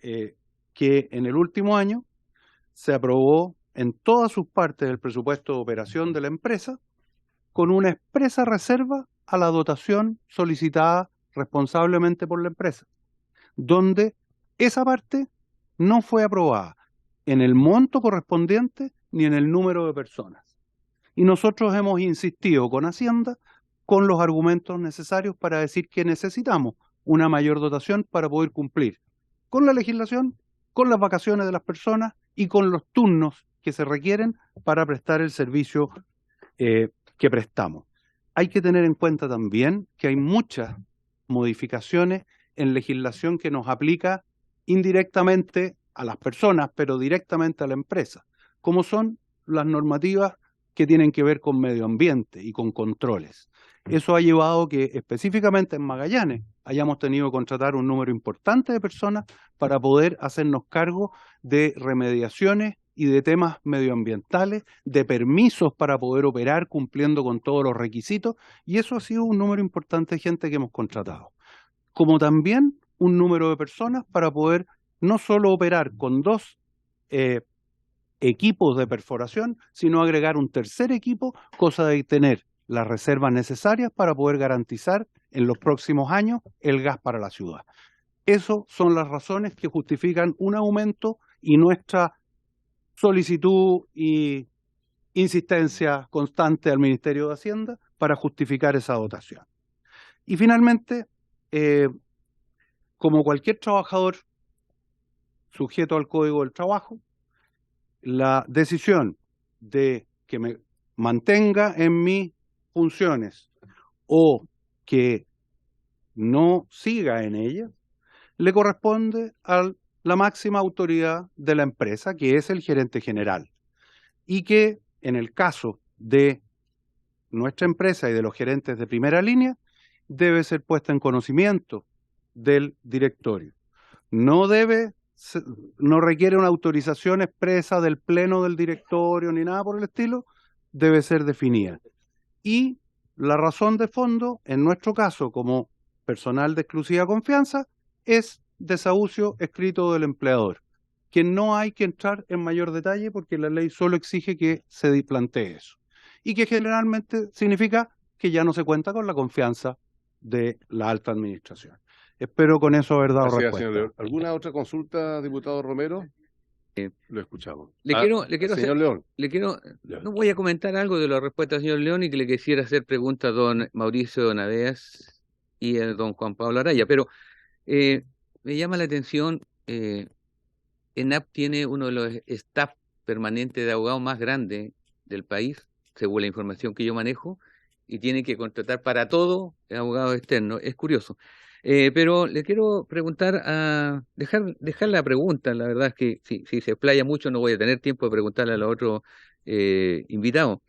que en el último año se aprobó en todas sus partes el presupuesto de operación de la empresa con una expresa reserva a la dotación solicitada responsablemente por la empresa, donde esa parte no fue aprobada en el monto correspondiente ni en el número de personas. Y nosotros hemos insistido con Hacienda con los argumentos necesarios para decir que necesitamos una mayor dotación para poder cumplir con la legislación, con las vacaciones de las personas y con los turnos que se requieren para prestar el servicio que prestamos. Hay que tener en cuenta también que hay muchas modificaciones en legislación que nos aplica indirectamente a las personas, pero directamente a la empresa, como son las normativas que tienen que ver con medio ambiente y con controles. Eso ha llevado que específicamente en Magallanes hayamos tenido que contratar un número importante de personas para poder hacernos cargo de remediaciones y de temas medioambientales, de permisos para poder operar cumpliendo con todos los requisitos, y eso ha sido un número importante de gente que hemos contratado. Como también un número de personas para poder no solo operar con dos equipos de perforación, sino agregar un tercer equipo, cosa de tener las reservas necesarias para poder garantizar en los próximos años el gas para la ciudad. Esas son las razones que justifican un aumento y nuestra solicitud y insistencia constante al Ministerio de Hacienda para justificar esa dotación. Y finalmente, como cualquier trabajador sujeto al Código del Trabajo, la decisión de que me mantenga en mis funciones o que no siga en ellas, le corresponde a la máxima autoridad de la empresa, que es el gerente general, y que en el caso de nuestra empresa y de los gerentes de primera línea, debe ser puesta en conocimiento del directorio. No requiere una autorización expresa del pleno del directorio ni nada por el estilo, debe ser definida. Y la razón de fondo, en nuestro caso, como personal de exclusiva confianza, es desahucio escrito del empleador, que no hay que entrar en mayor detalle porque la ley solo exige que se plantee eso. Y que generalmente significa que ya no se cuenta con la confianza de la alta administración. Espero con eso haber dado respuesta. Señor León. ¿Alguna otra consulta, diputado Romero? Lo escuchamos. Le quiero hacer, señor León. no voy a comentar algo de la respuesta del señor León y que le quisiera hacer preguntas a don Mauricio Naveas y a don Juan Pablo Araya, pero me llama la atención, ENAP tiene uno de los staff permanentes de abogados más grandes del país, según la información que yo manejo, y tiene que contratar para todo abogados externos. Es curioso. Pero le quiero preguntar, dejar la pregunta, la verdad es que si se explaya mucho no voy a tener tiempo de preguntarle a los otros invitados.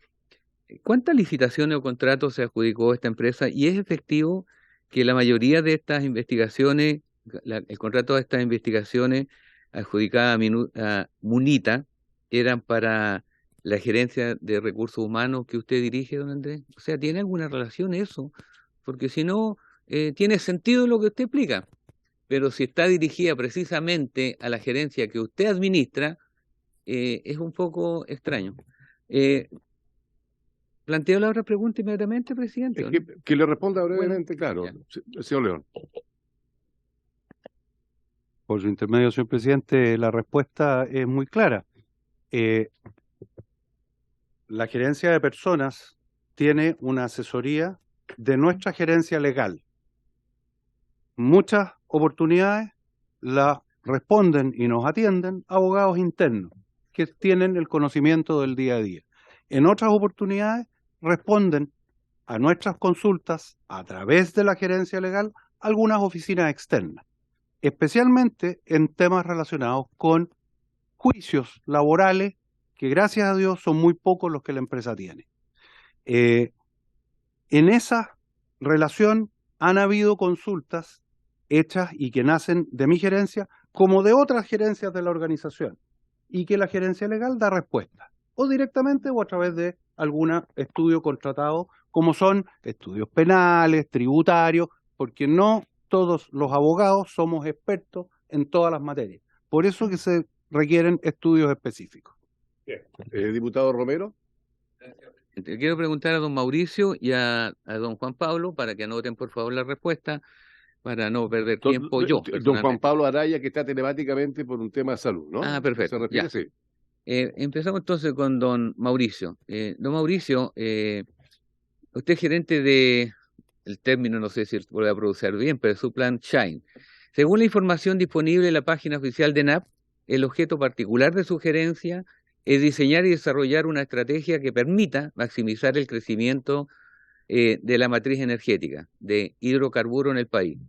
¿Cuántas licitaciones o contratos se adjudicó esta empresa? ¿Y es efectivo que la mayoría de estas investigaciones, el contrato de estas investigaciones adjudicadas a Munita, eran para la gerencia de recursos humanos que usted dirige, don Andrés? O sea, ¿tiene alguna relación eso? Porque si no, tiene sentido lo que usted explica. Pero si está dirigida precisamente a la gerencia que usted administra, es un poco extraño. ¿Planteo la otra pregunta inmediatamente, presidente? ¿O no? Que le responda brevemente, claro. ya. Señor León. Por su intermedio, señor presidente, la respuesta es muy clara. La gerencia de personas tiene una asesoría de nuestra gerencia legal. Muchas oportunidades las responden y nos atienden abogados internos que tienen el conocimiento del día a día. En otras oportunidades responden a nuestras consultas a través de la gerencia legal algunas oficinas externas, especialmente en temas relacionados con juicios laborales, que gracias a Dios son muy pocos los que la empresa tiene. En esa relación han habido consultas hechas y que nacen de mi gerencia como de otras gerencias de la organización y que la gerencia legal da respuesta, o directamente o a través de algún estudio contratado, como son estudios penales, tributarios, porque no todos los abogados somos expertos en todas las materias. Por eso que se requieren estudios específicos. Diputado Romero. Le quiero preguntar a don Mauricio y a don Juan Pablo para que anoten por favor la respuesta, para no perder tiempo yo. Don Juan Pablo Araya, que está telemáticamente por un tema de salud, ¿no? Ah, perfecto. ¿Se refiere? Ya. Sí. Empezamos entonces con don Mauricio. Don Mauricio, usted es gerente de, el término no sé si lo voy a pronunciar bien, pero su plan Shine. Según la información disponible en la página oficial de NAP, el objeto particular de su gerencia es diseñar y desarrollar una estrategia que permita maximizar el crecimiento de la matriz energética de hidrocarburos en el país.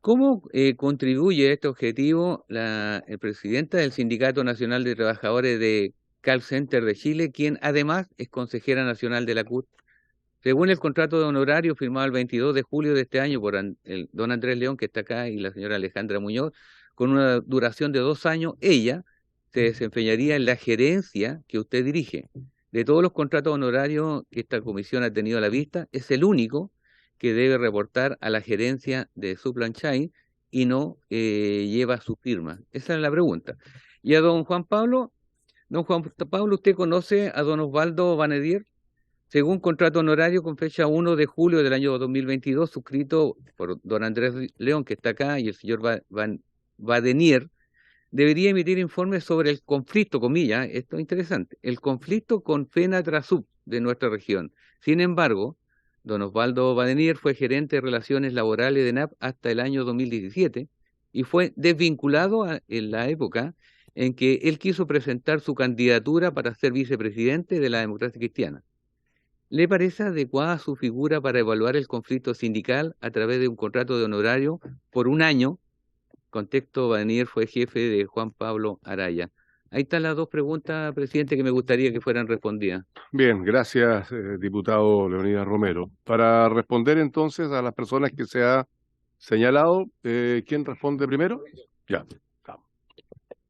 ¿Cómo contribuye a este objetivo el presidenta del Sindicato Nacional de Trabajadores de Call Center de Chile, quien además es consejera nacional de la CUT? Según el contrato de honorario firmado el 22 de julio de este año por el don Andrés León, que está acá, y la señora Alejandra Muñoz, con una duración de 2 años, ella se desempeñaría en la gerencia que usted dirige. De todos los contratos honorarios que esta comisión ha tenido a la vista, es el único que debe reportar a la gerencia de Supply Chain y no lleva su firma. Esa es la pregunta. Y a don Juan Pablo, ¿usted conoce a don Osvaldo Vanedier? Según contrato honorario con fecha 1 de julio del año 2022, suscrito por don Andrés León, que está acá, y el señor Vadenier, debería emitir informes sobre el conflicto, comillas, esto es interesante, el conflicto con FENATRASUB de nuestra región. Sin embargo, don Osvaldo Vadenier fue gerente de Relaciones Laborales de NAP hasta el año 2017 y fue desvinculado en la época en que él quiso presentar su candidatura para ser vicepresidente de la Democracia Cristiana. ¿Le parece adecuada su figura para evaluar el conflicto sindical a través de un contrato de honorario por 1 año? Contexto, Vadenier fue jefe de Juan Pablo Araya. Ahí están las 2 preguntas, presidente, que me gustaría que fueran respondidas. Bien, gracias, diputado Leonidas Romero. Para responder entonces a las personas que se ha señalado, ¿quién responde primero? Ya.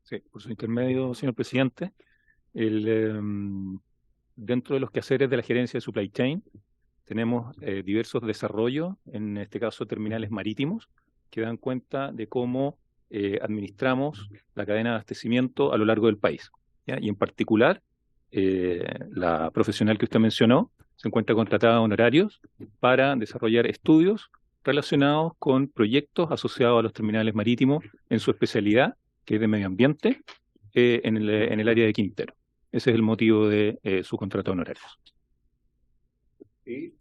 Sí, por su intermedio, señor presidente. Dentro de los quehaceres de la gerencia de Supply Chain, tenemos diversos desarrollos, en este caso terminales marítimos, que dan cuenta de cómo administramos la cadena de abastecimiento a lo largo del país, ¿ya? Y en particular, la profesional que usted mencionó se encuentra contratada a honorarios para desarrollar estudios relacionados con proyectos asociados a los terminales marítimos en su especialidad, que es de medio ambiente, en el área de Quintero. Ese es el motivo de su contrato honorario. Y,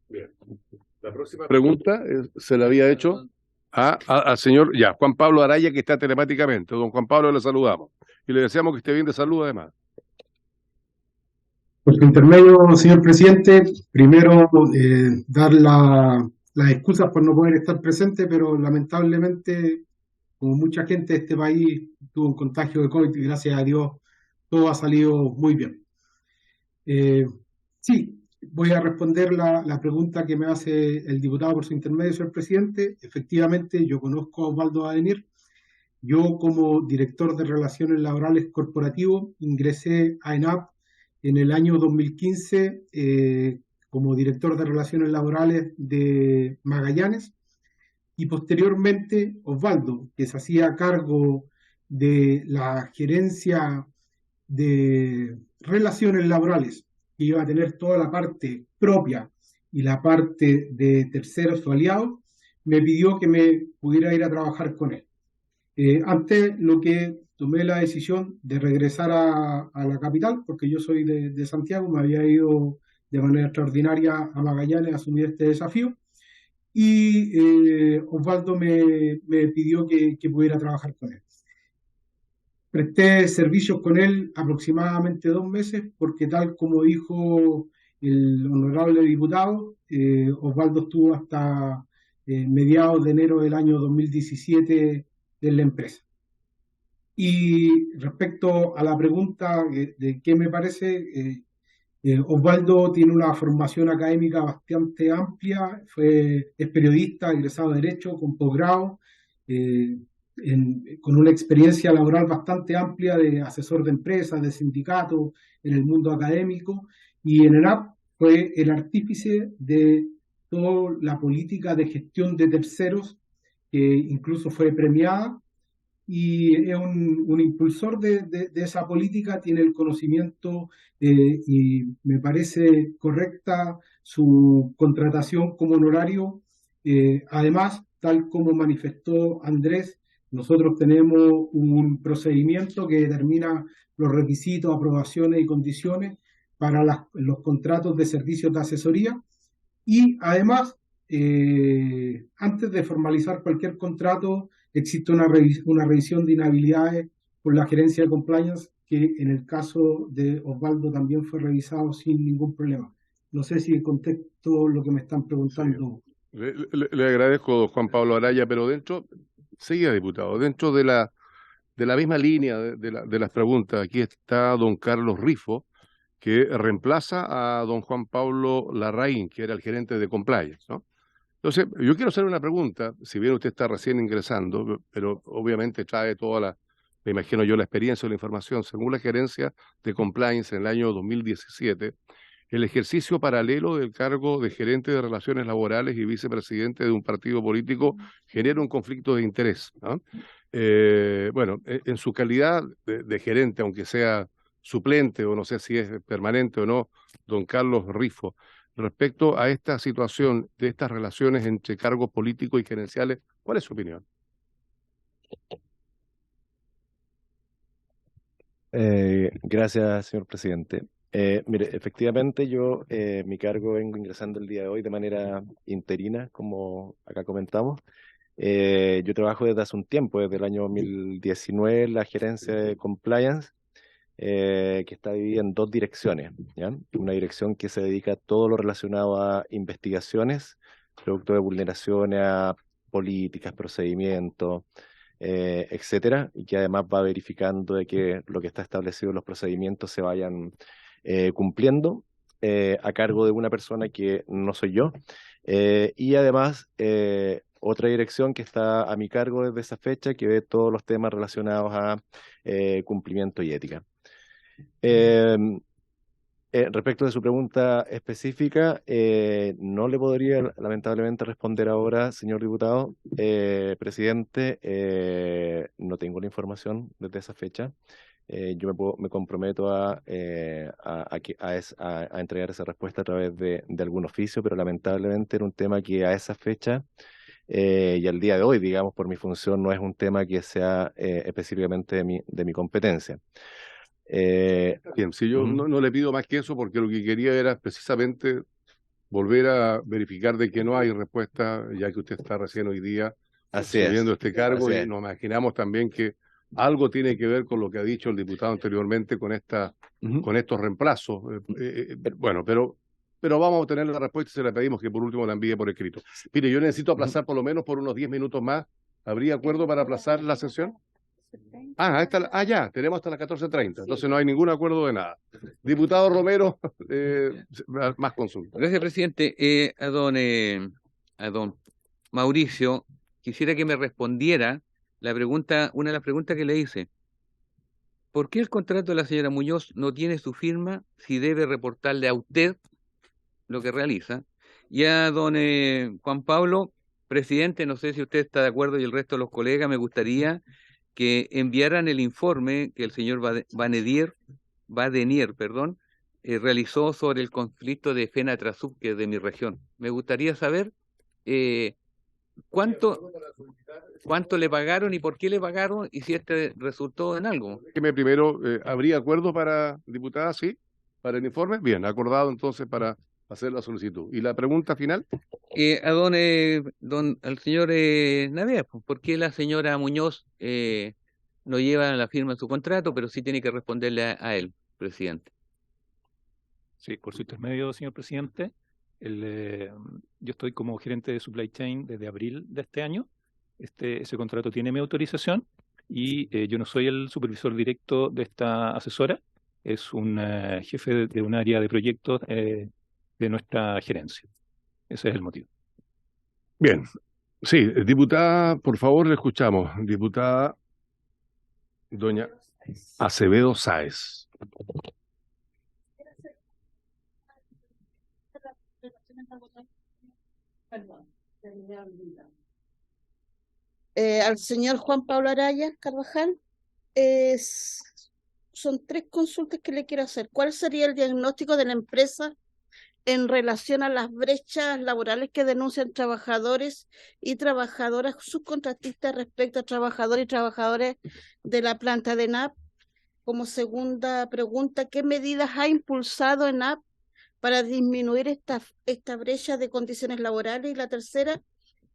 bien. La próxima pregunta se la había hecho al señor Juan Pablo Araya, que está telemáticamente. Don Juan Pablo, le saludamos. Y le deseamos que esté bien de salud, además. Por su intermedio, señor presidente, primero dar las excusas por no poder estar presente, pero lamentablemente, como mucha gente de este país tuvo un contagio de COVID y gracias a Dios todo ha salido muy bien. Sí, voy a responder la pregunta que me hace el diputado por su intermedio, señor presidente. Efectivamente, yo conozco a Osvaldo Adenir. Yo, como director de Relaciones Laborales Corporativo, ingresé a ENAP en el año 2015 como director de Relaciones Laborales de Magallanes, y posteriormente Osvaldo, que se hacía cargo de la gerencia de Relaciones Laborales, que iba a tener toda la parte propia y la parte de terceros o aliados, me pidió que me pudiera ir a trabajar con él. Antes lo que tomé la decisión de regresar a la capital, porque yo soy de Santiago, me había ido de manera extraordinaria a Magallanes a asumir este desafío, y Osvaldo me pidió que pudiera trabajar con él. Presté servicios con él aproximadamente 2 meses, porque tal como dijo el honorable diputado, Osvaldo estuvo hasta mediados de enero del año 2017 en la empresa. Y respecto a la pregunta de qué me parece, Osvaldo tiene una formación académica bastante amplia, es periodista, egresado de Derecho, con posgrado, con una experiencia laboral bastante amplia de asesor de empresas, de sindicatos, en el mundo académico, y en ENAP fue el artífice de toda la política de gestión de terceros, que incluso fue premiada, y es un impulsor de esa política, tiene el conocimiento y me parece correcta su contratación como honorario. Además, tal como manifestó Andrés, nosotros tenemos un procedimiento que determina los requisitos, aprobaciones y condiciones para los contratos de servicios de asesoría, y además, antes de formalizar cualquier contrato, existe una revisión de inhabilidades por la gerencia de compliance, que en el caso de Osvaldo también fue revisado sin ningún problema. No sé si contesto lo que me están preguntando. Sí. Le agradezco, Juan Pablo Araya, pero seguía diputado, dentro de la misma línea de las preguntas, aquí está don Carlos Rifo, que reemplaza a don Juan Pablo Larraín, que era el gerente de compliance, ¿no? Entonces, yo quiero hacer una pregunta, si bien usted está recién ingresando, pero obviamente trae me imagino yo, la experiencia o la información. Según la gerencia de compliance en el año 2017, el ejercicio paralelo del cargo de gerente de relaciones laborales y vicepresidente de un partido político genera un conflicto de interés, ¿no? Bueno, en su calidad de gerente, aunque sea suplente o no sé si es permanente o no, don Carlos Rifo, respecto a esta situación de estas relaciones entre cargos políticos y gerenciales, ¿cuál es su opinión? Gracias, señor presidente. Mire, efectivamente yo mi cargo vengo ingresando el día de hoy de manera interina, como acá comentamos. Yo trabajo desde hace un tiempo, desde el año 2019, en la gerencia de compliance, que está dividida en 2 direcciones, ¿ya? Una dirección que se dedica a todo lo relacionado a investigaciones, producto de vulneraciones a políticas, procedimientos, etcétera, y que además va verificando de que lo que está establecido en los procedimientos se vayan cumpliendo, a cargo de una persona que no soy yo, y además otra dirección que está a mi cargo desde esa fecha, que ve todos los temas relacionados a cumplimiento y ética. Respecto de su pregunta específica, no le podría lamentablemente responder ahora, señor diputado. Presidente, no tengo la información desde esa fecha. Yo me comprometo a entregar esa respuesta a través de algún oficio, pero lamentablemente era un tema que a esa fecha y al día de hoy, digamos, por mi función, no es un tema que sea específicamente de mi competencia. Bien, si yo no le pido más que eso, porque lo que quería era precisamente volver a verificar de que no hay respuesta, ya que usted está recién hoy día asumiendo este cargo, y nos imaginamos también que algo tiene que ver con lo que ha dicho el diputado anteriormente con estos reemplazos. Bueno, pero vamos a obtener la respuesta y se la pedimos que por último la envíe por escrito. Mire, yo necesito aplazar por lo menos por unos 10 minutos más. ¿Habría acuerdo para aplazar la sesión? Ya, tenemos hasta las 14:30, entonces no hay ningún acuerdo de nada. Diputado Romero, más consultas. Gracias, presidente. A don Mauricio, quisiera que me respondiera una de las preguntas que le hice. ¿Por qué el contrato de la señora Muñoz no tiene su firma si debe reportarle a usted lo que realiza? Y a don Juan Pablo, presidente, no sé si usted está de acuerdo y el resto de los colegas, me gustaría que enviaran el informe que el señor Badenier, realizó sobre el conflicto de FENATRASUB, que es de mi región. Me gustaría saber cuánto le pagaron y por qué le pagaron y si este resultó en algo. Primero, ¿habría acuerdo para diputada? Sí, para el informe. Bien, acordado entonces para hacer la solicitud. ¿Y la pregunta final? Al señor Navia, ¿por qué la señora Muñoz no lleva la firma en su contrato, pero sí tiene que responderle a él, presidente? Sí, por su intermedio, señor presidente. Yo estoy como gerente de supply chain desde abril de este año. Ese contrato tiene mi autorización y yo no soy el supervisor directo de esta asesora, es un jefe de un área de proyectos de nuestra gerencia. Ese es el motivo. Bien. Sí, diputada, por favor, le escuchamos. Diputada doña Acevedo Sáez. Al señor Juan Pablo Araya Carvajal, son 3 consultas que le quiero hacer. ¿Cuál sería el diagnóstico de la empresa en relación a las brechas laborales que denuncian trabajadores y trabajadoras subcontratistas respecto a trabajadores y trabajadoras de la planta de ENAP? Como segunda pregunta, ¿qué medidas ha impulsado ENAP para disminuir esta brecha de condiciones laborales? Y la tercera,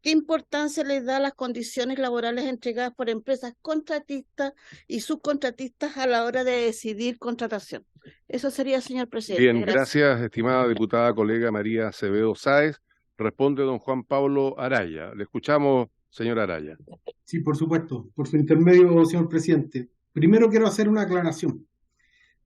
¿qué importancia le da a las condiciones laborales entregadas por empresas contratistas y subcontratistas a la hora de decidir contratación? Eso sería, señor presidente. Bien, gracias, estimada diputada colega María Acevedo Sáez. Responde don Juan Pablo Araya. Le escuchamos, señor Araya. Sí, por supuesto, por su intermedio, señor presidente. Primero quiero hacer una aclaración.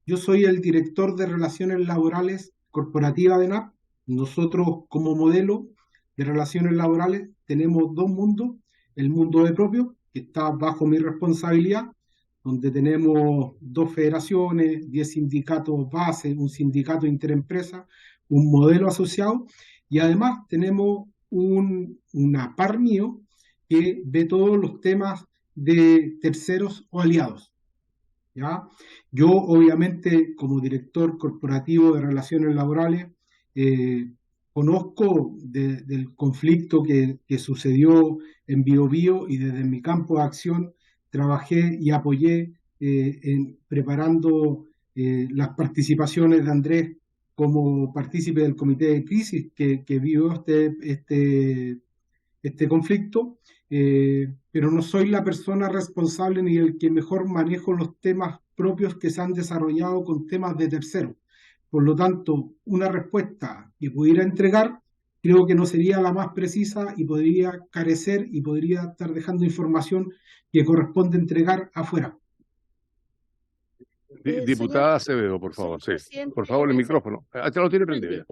Yo soy el director de Relaciones Laborales Corporativa de ENAP. Nosotros, como modelo de relaciones laborales, tenemos 2 mundos. El mundo de propio, que está bajo mi responsabilidad, donde tenemos 2 federaciones, 10 sindicatos base, un sindicato interempresa, un modelo asociado, y además tenemos una par mío que ve todos los temas de terceros o aliados. ¿Ya? Yo, obviamente, como director corporativo de relaciones laborales, conozco del conflicto que sucedió en Biobío, y desde mi campo de acción trabajé y apoyé preparando las participaciones de Andrés como partícipe del comité de crisis que vivió este conflicto, pero no soy la persona responsable ni el que mejor manejo los temas propios que se han desarrollado con temas de terceros. Por lo tanto, una respuesta que pudiera entregar creo que no sería la más precisa y podría carecer y podría estar dejando información que corresponde entregar afuera. Diputada Acevedo, por favor, sí. Por favor, el micrófono. Ya lo tiene prendido.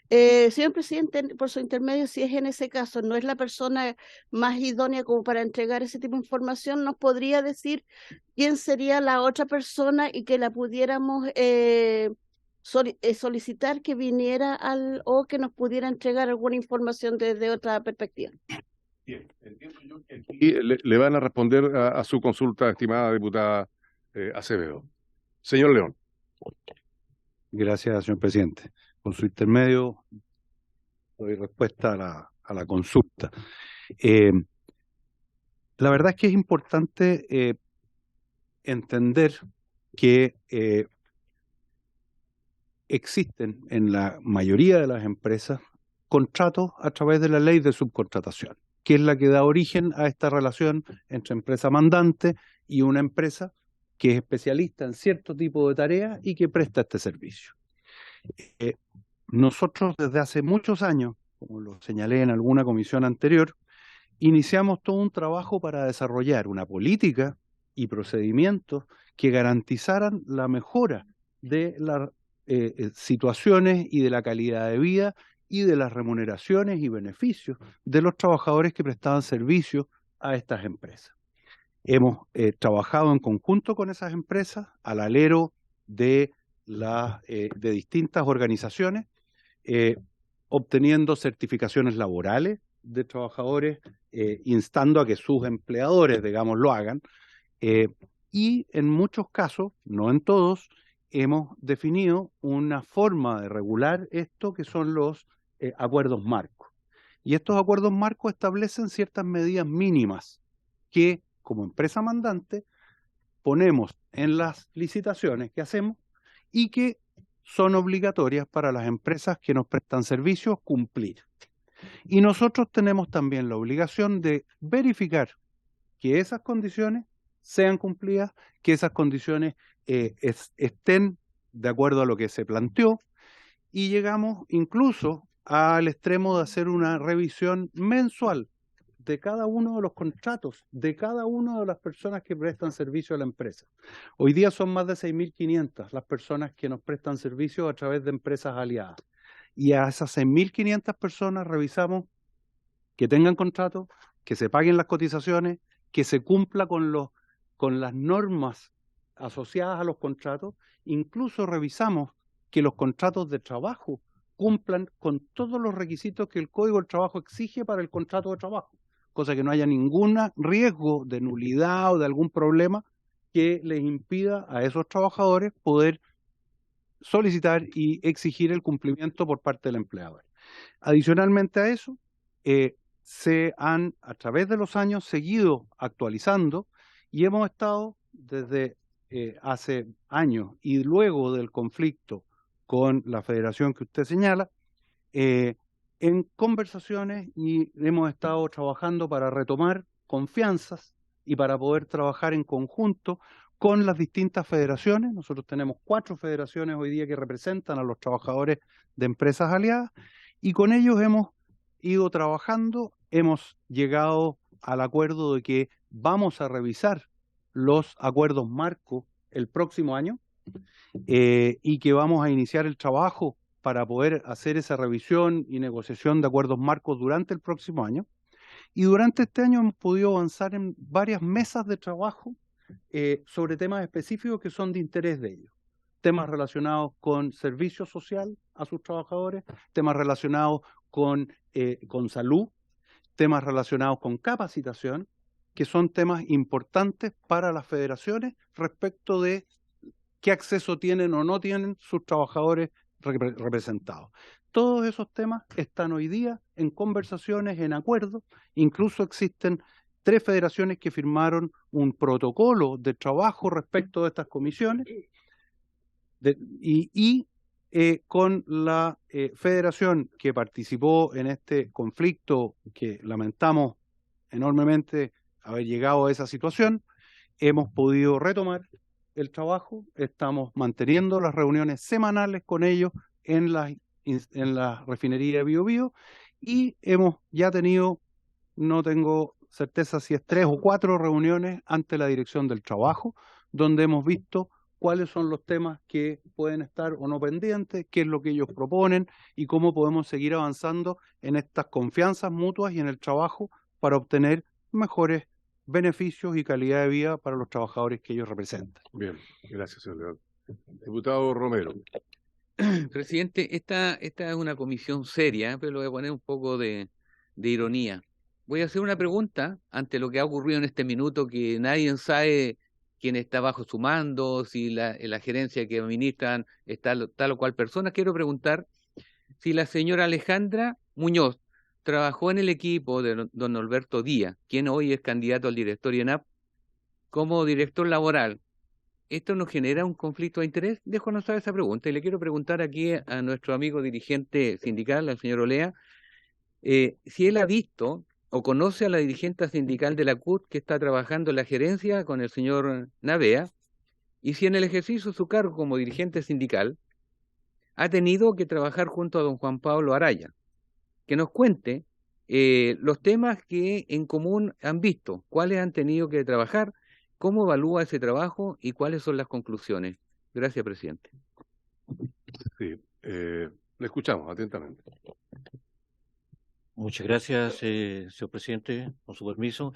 Señor presidente, por su intermedio, si es en ese caso, no es la persona más idónea como para entregar ese tipo de información, ¿nos podría decir quién sería la otra persona y que la pudiéramos solicitar que viniera o que nos pudiera entregar alguna información desde otra perspectiva? Bien, entiendo yo que aquí le van a responder a su consulta, estimada diputada Acevedo. Señor León. Gracias, señor presidente. Con su intermedio doy respuesta a la consulta. La verdad es que es importante entender que existen en la mayoría de las empresas contratos a través de la ley de subcontratación, que es la que da origen a esta relación entre empresa mandante y una empresa que es especialista en cierto tipo de tareas y que presta este servicio. Nosotros desde hace muchos años, como lo señalé en alguna comisión anterior, iniciamos todo un trabajo para desarrollar una política y procedimientos que garantizaran la mejora de las situaciones y de la calidad de vida y de las remuneraciones y beneficios de los trabajadores que prestaban servicio a estas empresas. Hemos trabajado en conjunto con esas empresas al alero de distintas organizaciones, obteniendo certificaciones laborales de trabajadores, instando a que sus empleadores, digamos, lo hagan, y en muchos casos, no en todos, hemos definido una forma de regular esto que son los acuerdos marcos. Y estos acuerdos marcos establecen ciertas medidas mínimas que, como empresa mandante, ponemos en las licitaciones que hacemos y que son obligatorias para las empresas que nos prestan servicios cumplir. Y nosotros tenemos también la obligación de verificar que esas condiciones sean cumplidas, que esas condiciones estén de acuerdo a lo que se planteó, y llegamos incluso al extremo de hacer una revisión mensual de cada uno de los contratos, de cada una de las personas que prestan servicio a la empresa. Hoy día son más de 6.500 las personas que nos prestan servicio a través de empresas aliadas. Y a esas 6.500 personas revisamos que tengan contrato, que se paguen las cotizaciones, que se cumpla con las normas asociadas a los contratos. Incluso revisamos que los contratos de trabajo cumplan con todos los requisitos que el Código del Trabajo exige para el contrato de trabajo, cosa que no haya ningún riesgo de nulidad o de algún problema que les impida a esos trabajadores poder solicitar y exigir el cumplimiento por parte del empleador. Adicionalmente a eso, se han, a través de los años, seguido actualizando y hemos estado desde hace años y luego del conflicto con la federación que usted señala, en conversaciones, y hemos estado trabajando para retomar confianzas y para poder trabajar en conjunto con las distintas federaciones. Nosotros tenemos 4 federaciones hoy día que representan a los trabajadores de empresas aliadas, y con ellos hemos ido trabajando, hemos llegado al acuerdo de que vamos a revisar los acuerdos marco el próximo año, y que vamos a iniciar el trabajo para poder hacer esa revisión y negociación de acuerdos marcos durante el próximo año. Y durante este año hemos podido avanzar en varias mesas de trabajo sobre temas específicos que son de interés de ellos. Temas relacionados con servicio social a sus trabajadores, temas relacionados con salud, temas relacionados con capacitación, que son temas importantes para las federaciones respecto de qué acceso tienen o no tienen sus trabajadores representados. Todos esos temas están hoy día en conversaciones, en acuerdos. Incluso existen 3 federaciones que firmaron un protocolo de trabajo respecto de estas comisiones, con la federación que participó en este conflicto, que lamentamos enormemente haber llegado a esa situación, hemos podido retomar el trabajo, estamos manteniendo las reuniones semanales con ellos en la refinería de Biobío, y hemos ya tenido, no tengo certeza si es 3 o 4 reuniones ante la dirección del trabajo, donde hemos visto cuáles son los temas que pueden estar o no pendientes, qué es lo que ellos proponen y cómo podemos seguir avanzando en estas confianzas mutuas y en el trabajo para obtener mejores beneficios y calidad de vida para los trabajadores que ellos representan. Bien, gracias, señor León. Diputado Romero. Presidente, esta es una comisión seria, pero le voy a poner un poco de ironía. Voy a hacer una pregunta ante lo que ha ocurrido en este minuto, que nadie sabe quién está bajo su mando, si la gerencia que administran está tal o cual persona. Quiero preguntar si la señora Alejandra Muñoz trabajó en el equipo de don Norberto Díaz, quien hoy es candidato al directorio ENAP, como director laboral. ¿Esto nos genera un conflicto de interés? Dejo anotar esa pregunta y le quiero preguntar aquí a nuestro amigo dirigente sindical, al señor Olea, si él ha visto o conoce a la dirigente sindical de la CUT que está trabajando en la gerencia con el señor Navea, y si en el ejercicio de su cargo como dirigente sindical ha tenido que trabajar junto a don Juan Pablo Araya, que nos cuente los temas que en común han visto, cuáles han tenido que trabajar, cómo evalúa ese trabajo y cuáles son las conclusiones. Gracias, presidente. Sí, le escuchamos atentamente. Muchas gracias, señor presidente, con su permiso.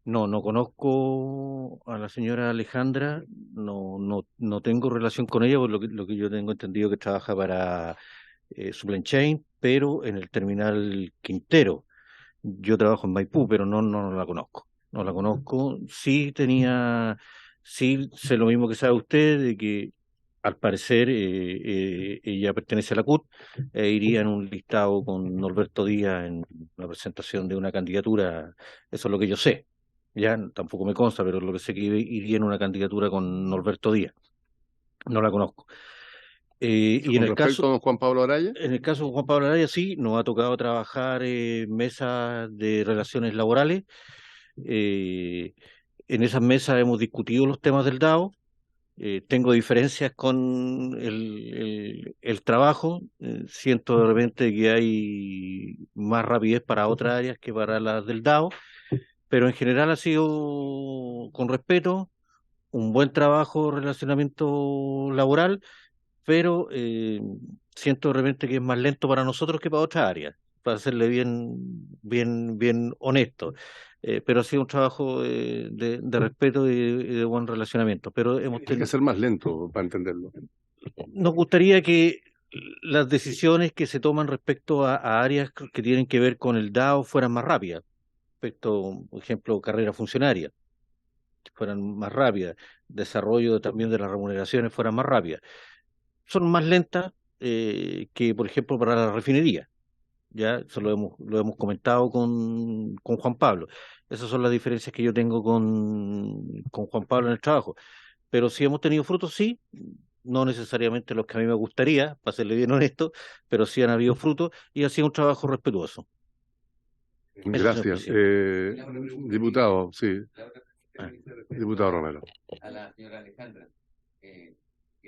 No conozco a la señora Alejandra, no tengo relación con ella, por lo que yo tengo entendido que trabaja para Supply Chain, pero en el terminal Quintero. Yo trabajo en Maipú, pero no la conozco. No la conozco. Sí sé lo mismo que sabe usted, de que al parecer ella pertenece a la CUT e iría en un listado con Norberto Díaz en la presentación de una candidatura. Eso es lo que yo sé. Ya tampoco me consta, pero lo que sé que iría en una candidatura con Norberto Díaz. No la conozco. Y en el caso de Juan Pablo Araya, en el caso de Juan Pablo Araya, sí, nos ha tocado trabajar mesas de relaciones laborales. En esas mesas hemos discutido los temas del DAO. Tengo diferencias con el trabajo. Siento de repente que hay más rapidez para otras áreas que para las del DAO, pero en general ha sido con respeto, un buen trabajo, relacionamiento laboral, pero siento de repente que es más lento para nosotros que para otras áreas, para serle bien honesto. Pero ha sido un trabajo de respeto y de buen relacionamiento. Pero tiene que ser más lento para entenderlo. Nos gustaría que las decisiones que se toman respecto a áreas que tienen que ver con el DAO fueran más rápidas. Respecto, por ejemplo, carrera funcionaria, fueran más rápidas. Desarrollo también de las remuneraciones fueran más rápidas. Son más lentas que, por ejemplo, para la refinería. Ya eso lo hemos comentado con Juan Pablo. Esas son las diferencias que yo tengo con Juan Pablo en el trabajo. Pero si hemos tenido frutos, sí, no necesariamente los que a mí me gustaría, para serle bien honesto, pero sí han habido frutos y ha sido un trabajo respetuoso. Gracias. Diputado, sí. Diputado Romero. A la señora Alejandra, que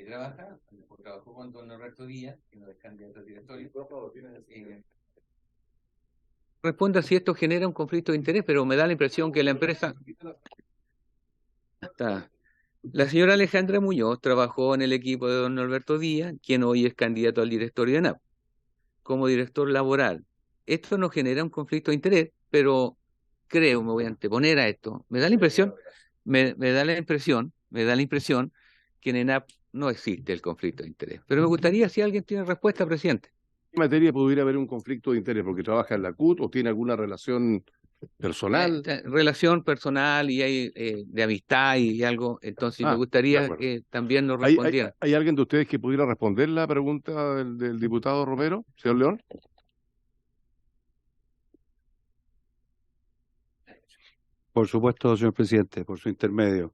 trabajó con don Norberto Díaz, que no es candidato al directorio. Responda si esto genera un conflicto de interés, pero me da la impresión que la empresa... La señora Alejandra Muñoz trabajó en el equipo de don Norberto Díaz, quien hoy es candidato al directorio de ANAP, como director laboral. Esto no genera un conflicto de interés, pero creo, me voy a anteponer a esto. Me da la impresión que en ENAP no existe el conflicto de interés. Pero me gustaría si alguien tiene respuesta, presidente. ¿En qué materia pudiera haber un conflicto de interés? ¿Porque trabaja en la CUT o tiene alguna relación personal? Relación personal y hay de amistad y algo. Entonces me gustaría que también nos respondieran. ¿Hay alguien de ustedes que pudiera responder la pregunta del diputado Romero, señor León? Por supuesto, señor presidente, por su intermedio.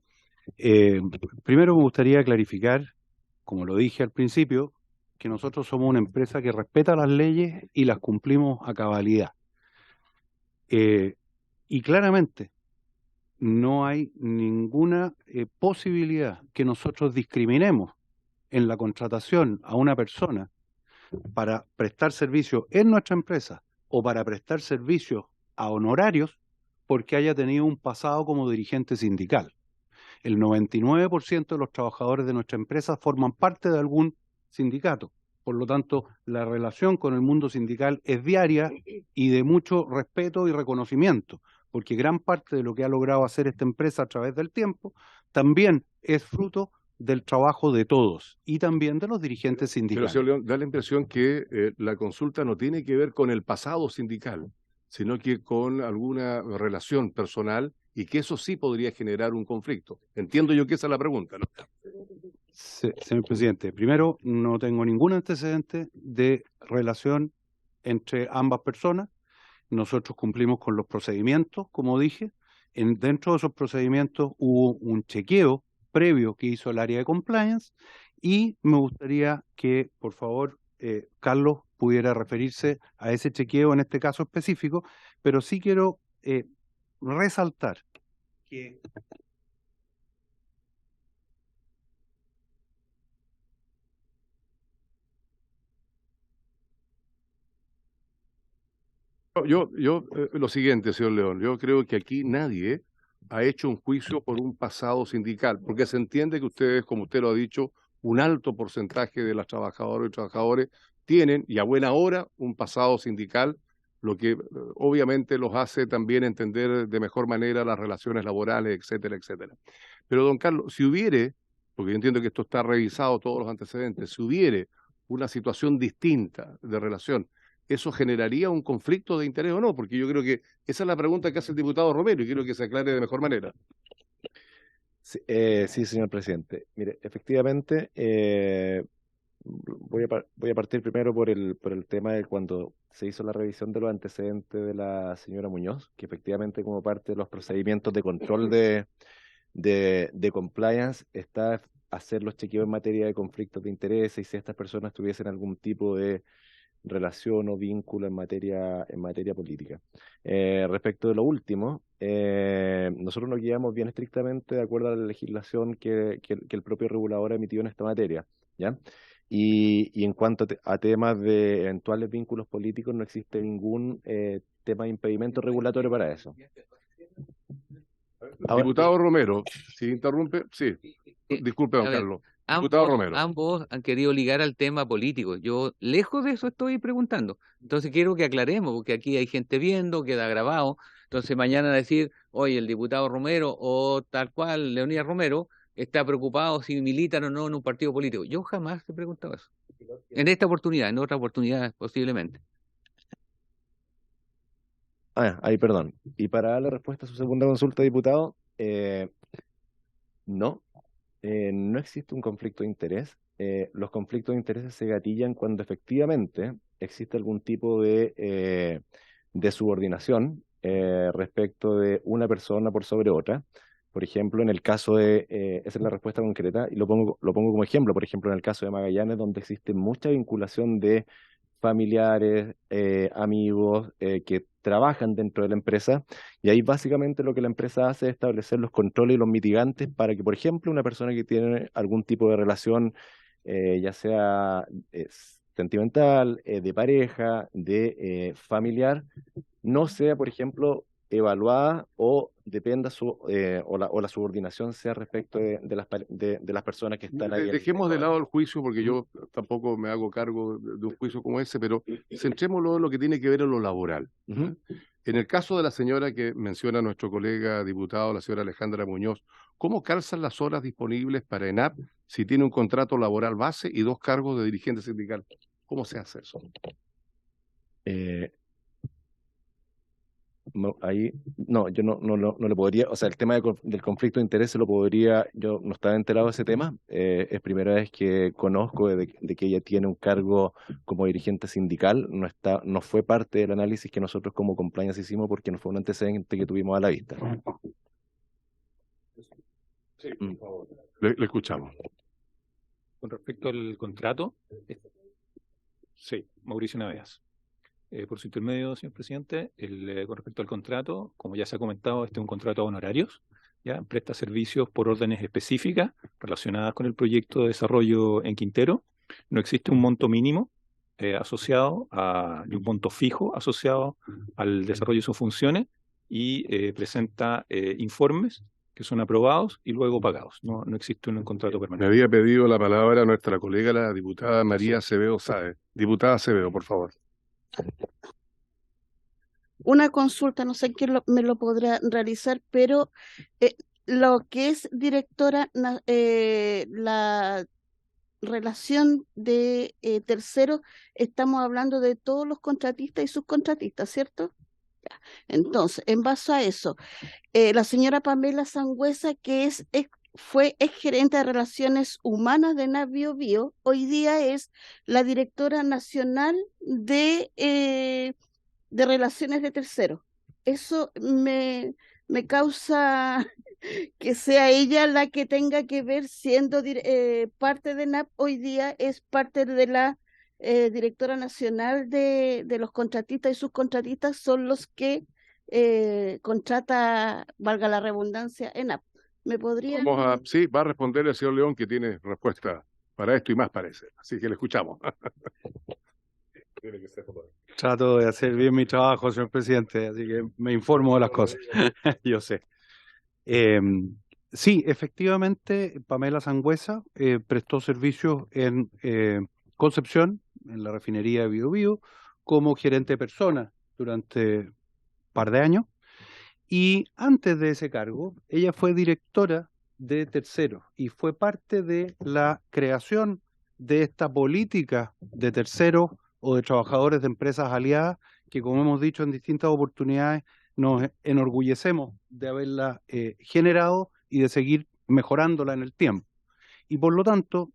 Primero me gustaría clarificar, como lo dije al principio, que nosotros somos una empresa que respeta las leyes y las cumplimos a cabalidad. Y claramente no hay ninguna posibilidad que nosotros discriminemos en la contratación a una persona para prestar servicios en nuestra empresa o para prestar servicios a honorarios porque haya tenido un pasado como dirigente sindical. El 99% de los trabajadores de nuestra empresa forman parte de algún sindicato. Por lo tanto, la relación con el mundo sindical es diaria y de mucho respeto y reconocimiento, porque gran parte de lo que ha logrado hacer esta empresa a través del tiempo también es fruto del trabajo de todos y también de los dirigentes sindicales. Pero, señor León, da la impresión que la consulta no tiene que ver con el pasado sindical, sino que con alguna relación personal y que eso sí podría generar un conflicto. Entiendo yo que esa es la pregunta, ¿no? Sí, señor presidente, primero, no tengo ningún antecedente de relación entre ambas personas. Nosotros cumplimos con los procedimientos, como dije. Dentro de esos procedimientos hubo un chequeo previo que hizo el área de compliance y me gustaría que, por favor, Carlos pudiera referirse a ese chequeo en este caso específico, pero sí quiero resaltar que lo siguiente, señor León, yo creo que aquí nadie ha hecho un juicio por un pasado sindical, porque se entiende que ustedes, como usted lo ha dicho, un alto porcentaje de las trabajadoras y trabajadores tienen, y a buena hora, un pasado sindical, lo que obviamente los hace también entender de mejor manera las relaciones laborales, etcétera, etcétera. Pero, don Carlos, si hubiere, porque yo entiendo que esto está revisado, todos los antecedentes, si hubiere una situación distinta de relación, ¿eso generaría un conflicto de interés o no? Porque yo creo que esa es la pregunta que hace el diputado Romero y quiero que se aclare de mejor manera. Sí, sí, señor presidente. Mire, efectivamente, voy a partir primero por el tema de cuando se hizo la revisión de los antecedentes de la señora Muñoz, que efectivamente como parte de los procedimientos de control de compliance está hacer los chequeos en materia de conflictos de interés y si estas personas tuviesen algún tipo de relación o vínculo en materia política. Respecto de lo último, nosotros nos guiamos bien estrictamente de acuerdo a la legislación que el propio regulador ha emitido en esta materia, ¿ya? Y en cuanto a temas de eventuales vínculos políticos, no existe ningún tema de impedimento regulatorio para eso. Ahora, diputado Romero, si interrumpe, sí. Disculpe, don Carlos. Diputado Romero. Ambos han querido ligar al tema político. Yo, lejos de eso, estoy preguntando. Entonces quiero que aclaremos, porque aquí hay gente viendo, queda grabado. Entonces mañana decir, oye, el diputado Romero o tal cual, Leonidas Romero, está preocupado si militan o no en un partido político. Yo jamás he preguntado eso. En esta oportunidad, en otra oportunidad posiblemente. Ahí, perdón. Y para darle respuesta a su segunda consulta, diputado, no existe un conflicto de interés. Los conflictos de interés se gatillan cuando efectivamente existe algún tipo de subordinación respecto de una persona por sobre otra. Por ejemplo, en el caso de, esa es la respuesta concreta, y lo pongo como ejemplo, por ejemplo, en el caso de Magallanes, donde existe mucha vinculación de familiares, amigos que trabajan dentro de la empresa, y ahí básicamente lo que la empresa hace es establecer los controles y los mitigantes para que, por ejemplo, una persona que tiene algún tipo de relación, ya sea sentimental, de pareja, de familiar, no sea, por ejemplo, evaluada o dependa o la subordinación sea respecto de las personas que están ahí. Dejemos de lado el juicio porque yo tampoco me hago cargo de un juicio como ese, pero centrémonos en lo que tiene que ver en lo laboral. En el caso de la señora que menciona nuestro colega diputado, la señora Alejandra Muñoz, ¿cómo calzan las horas disponibles para ENAP si tiene un contrato laboral base y 2 cargos de dirigente sindical? ¿Cómo se hace eso? Ahí no, yo no le podría, o sea, el tema del conflicto de interés lo podría, yo no estaba enterado de ese tema, es primera vez que conozco de que ella tiene un cargo como dirigente sindical, no fue parte del análisis que nosotros como compliance hicimos porque no fue un antecedente que tuvimos a la vista. Sí, por favor. Le escuchamos. Con respecto al contrato, sí, Mauricio Naveas. Por su intermedio, señor presidente, con respecto al contrato, como ya se ha comentado, este es un contrato a honorarios, ¿ya? Presta servicios por órdenes específicas relacionadas con el proyecto de desarrollo en Quintero. No existe un monto mínimo asociado y un monto fijo asociado al desarrollo de sus funciones y presenta informes que son aprobados y luego pagados. No existe un contrato permanente. Me había pedido la palabra nuestra colega, la diputada María Acevedo Sáez. Diputada Acevedo, por favor. Una consulta, no sé quién me lo podrá realizar, pero lo que es directora, la relación de terceros, estamos hablando de todos los contratistas y subcontratistas, ¿cierto? Entonces, en base a eso, la señora Pamela Sangüesa, que es fue exgerente de Relaciones Humanas de NAP Bio Bio, hoy día es la directora nacional de Relaciones de Terceros. Eso me causa que sea ella la que tenga que ver, siendo parte de NAP, hoy día es parte de la directora nacional de los contratistas y subcontratistas, son los que contrata, valga la redundancia, ENAP. ¿Me podría? Sí, va a responderle al señor León, que tiene respuesta para esto y más, parece. Así que le escuchamos. Trato de hacer bien mi trabajo, señor presidente, así que me informo de las cosas. Yo sé. Sí, efectivamente, Pamela Sangüesa prestó servicios en Concepción, en la refinería de Bio Bio, como gerente de personas durante un par de años. Y antes de ese cargo, ella fue directora de Terceros y fue parte de la creación de esta política de terceros o de trabajadores de empresas aliadas que, como hemos dicho en distintas oportunidades, nos enorgullecemos de haberla generado y de seguir mejorándola en el tiempo. Y por lo tanto,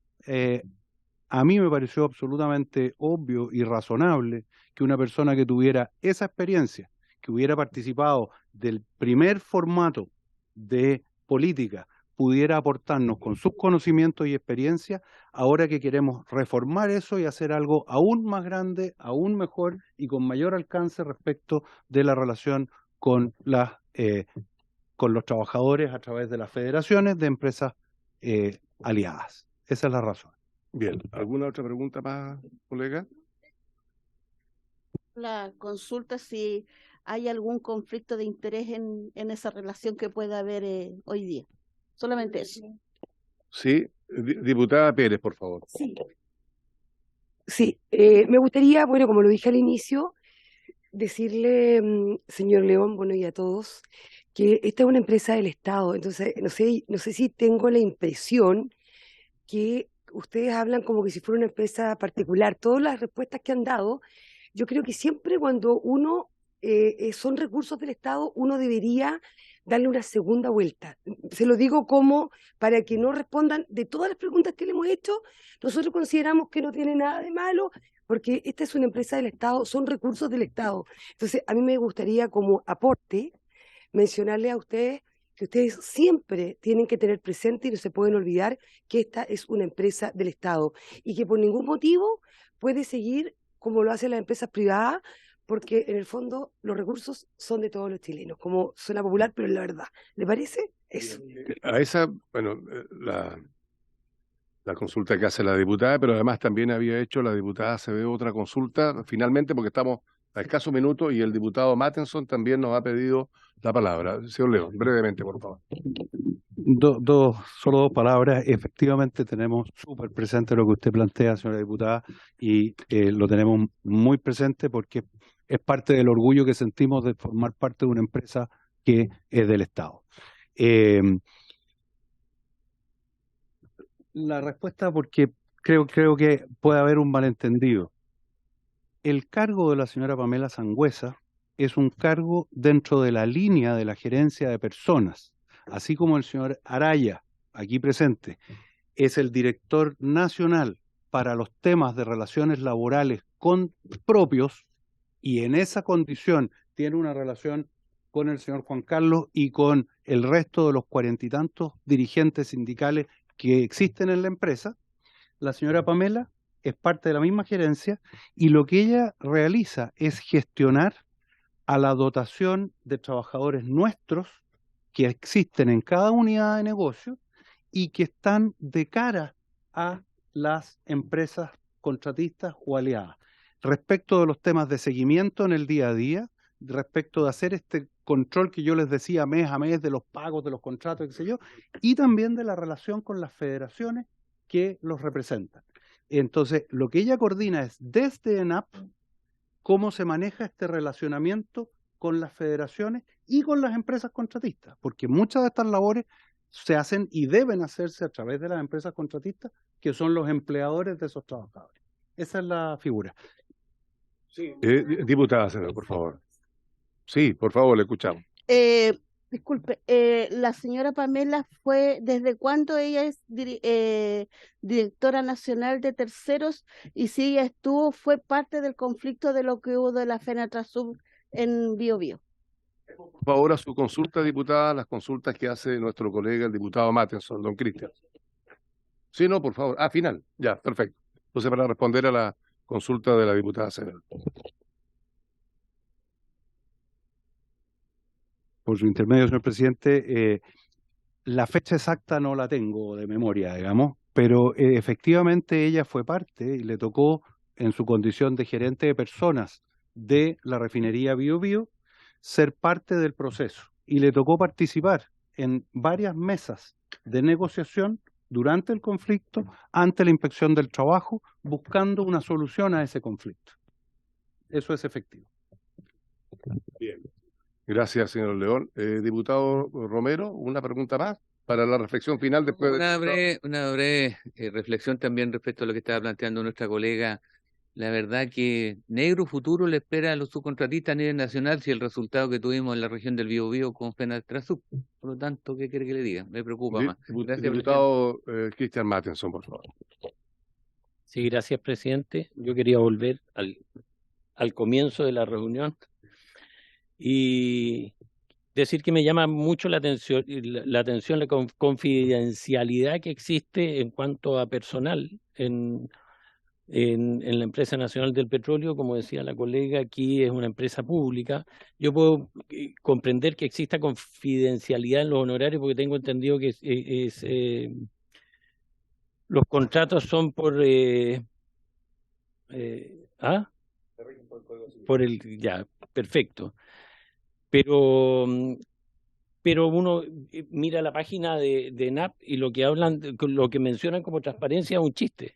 a mí me pareció absolutamente obvio y razonable que una persona que tuviera esa experiencia, que hubiera participado del primer formato de política, pudiera aportarnos con sus conocimientos y experiencia, ahora que queremos reformar eso y hacer algo aún más grande, aún mejor y con mayor alcance respecto de la relación con los trabajadores a través de las federaciones de empresas aliadas. Esa es la razón. Bien, ¿alguna otra pregunta más, colega? La consulta si hay algún conflicto de interés en esa relación que pueda haber hoy día. Solamente eso. Sí, diputada Pérez, por favor. Sí, me gustaría, bueno, como lo dije al inicio, decirle, señor León, bueno, y a todos, que esta es una empresa del Estado. Entonces, no sé si tengo la impresión que ustedes hablan como que si fuera una empresa particular. Todas las respuestas que han dado, yo creo que siempre cuando uno son recursos del Estado, uno debería darle una segunda vuelta. Se lo digo como para que no respondan de todas las preguntas que le hemos hecho. Nosotros consideramos que no tiene nada de malo, porque esta es una empresa del Estado, son recursos del Estado. Entonces, a mí me gustaría como aporte mencionarle a ustedes que ustedes siempre tienen que tener presente y no se pueden olvidar que esta es una empresa del Estado y que por ningún motivo puede seguir como lo hacen las empresas privadas, porque en el fondo los recursos son de todos los chilenos, como suena popular, pero es la verdad. ¿Le parece? Eso. A esa, bueno, la consulta que hace la diputada, pero además también había hecho la diputada Acevedo otra consulta, finalmente, porque estamos a escasos minutos y el diputado Mattenson también nos ha pedido la palabra. Señor León, brevemente, por favor. Solo dos palabras. Efectivamente tenemos súper presente lo que usted plantea, señora diputada, y lo tenemos muy presente porque es parte del orgullo que sentimos de formar parte de una empresa que es del Estado. La respuesta, porque creo que puede haber un malentendido. El cargo de la señora Pamela Sangüesa es un cargo dentro de la línea de la gerencia de personas, así como el señor Araya, aquí presente, es el director nacional para los temas de relaciones laborales con propios, y en esa condición tiene una relación con el señor Juan Carlos y con el resto de los 40 y tantos dirigentes sindicales que existen en la empresa. La señora Pamela es parte de la misma gerencia y lo que ella realiza es gestionar a la dotación de trabajadores nuestros que existen en cada unidad de negocio y que están de cara a las empresas contratistas o aliadas. Respecto de los temas de seguimiento en el día a día, respecto de hacer este control que yo les decía mes a mes de los pagos, de los contratos, qué sé yo, y también de la relación con las federaciones que los representan. Entonces, lo que ella coordina es desde ENAP cómo se maneja este relacionamiento con las federaciones y con las empresas contratistas, porque muchas de estas labores se hacen y deben hacerse a través de las empresas contratistas, que son los empleadores de esos trabajadores. Esa es la figura. Sí. Diputada, por favor. Sí, por favor, le escuchamos. Disculpe, la señora Pamela ¿desde cuándo ella es directora nacional de terceros? Y si ella fue parte del conflicto de lo que hubo de la FENATRASUB en Biobío. Por favor, a su consulta, diputada, las consultas que hace nuestro colega, el diputado Mattenson, don Cristian. Sí, no, por favor. Ah, final. Ya, perfecto. Entonces, para responder a la consulta de la diputada Senel. Por su intermedio, señor presidente, la fecha exacta no la tengo de memoria, digamos, pero efectivamente ella fue parte y le tocó en su condición de gerente de personas de la refinería Biobío ser parte del proceso y le tocó participar en varias mesas de negociación durante el conflicto ante la Inspección del Trabajo buscando una solución a ese conflicto. Eso es efectivo. Bien. Gracias, señor León. Diputado Romero, una pregunta más para la reflexión final después de... Una breve reflexión también respecto a lo que estaba planteando nuestra colega. La verdad que negro futuro le espera a los subcontratistas a nivel nacional si el resultado que tuvimos en la región del Biobío con FENATRASUB. Por lo tanto, ¿qué quiere que le diga? Me preocupa más. Gracias, diputado Cristian Mattenson, por favor. Sí, gracias, presidente. Yo quería volver al comienzo de la reunión y decir que me llama mucho la atención la confidencialidad que existe en cuanto a personal en la Empresa Nacional del Petróleo. Como decía la colega, aquí es una empresa pública. Yo puedo comprender que exista confidencialidad en los honorarios porque tengo entendido que los contratos son por... Ya, perfecto. Pero uno mira la página de NAP y lo que hablan, lo que mencionan como transparencia es un chiste,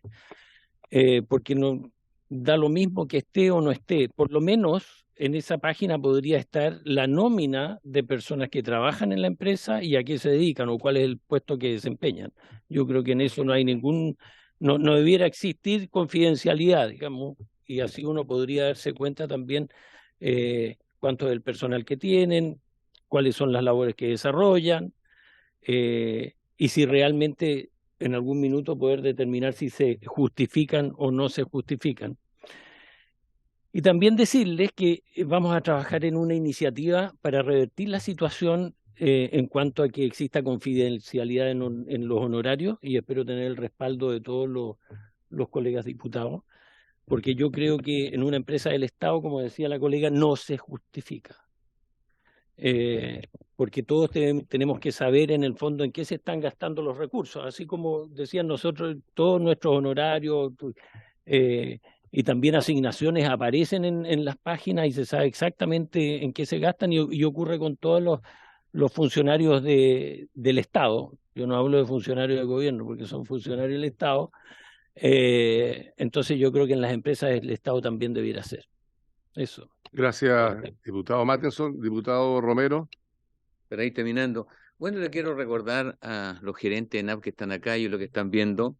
porque no da lo mismo que esté o no esté. Por lo menos en esa página podría estar la nómina de personas que trabajan en la empresa y a qué se dedican o cuál es el puesto que desempeñan. Yo creo que en eso no hay no debiera existir confidencialidad, digamos, y así uno podría darse cuenta también cuánto es el personal que tienen, cuáles son las labores que desarrollan, y si realmente en algún minuto poder determinar si se justifican o no se justifican. Y también decirles que vamos a trabajar en una iniciativa para revertir la situación en cuanto a que exista confidencialidad en los honorarios, y espero tener el respaldo de todos los colegas diputados, porque yo creo que en una empresa del Estado, como decía la colega, no se justifica. Porque todos tenemos que saber en el fondo en qué se están gastando los recursos, así como decían nosotros, todos nuestros honorarios y también asignaciones aparecen en las páginas y se sabe exactamente en qué se gastan, y ocurre con todos los funcionarios del Estado. Yo no hablo de funcionarios de gobierno porque son funcionarios del Estado. Entonces yo creo que en las empresas el Estado también debiera hacer eso. Gracias, diputado Mattenson. Diputado Romero. Para ir terminando, bueno, le quiero recordar a los gerentes de NAP que están acá y los que están viendo,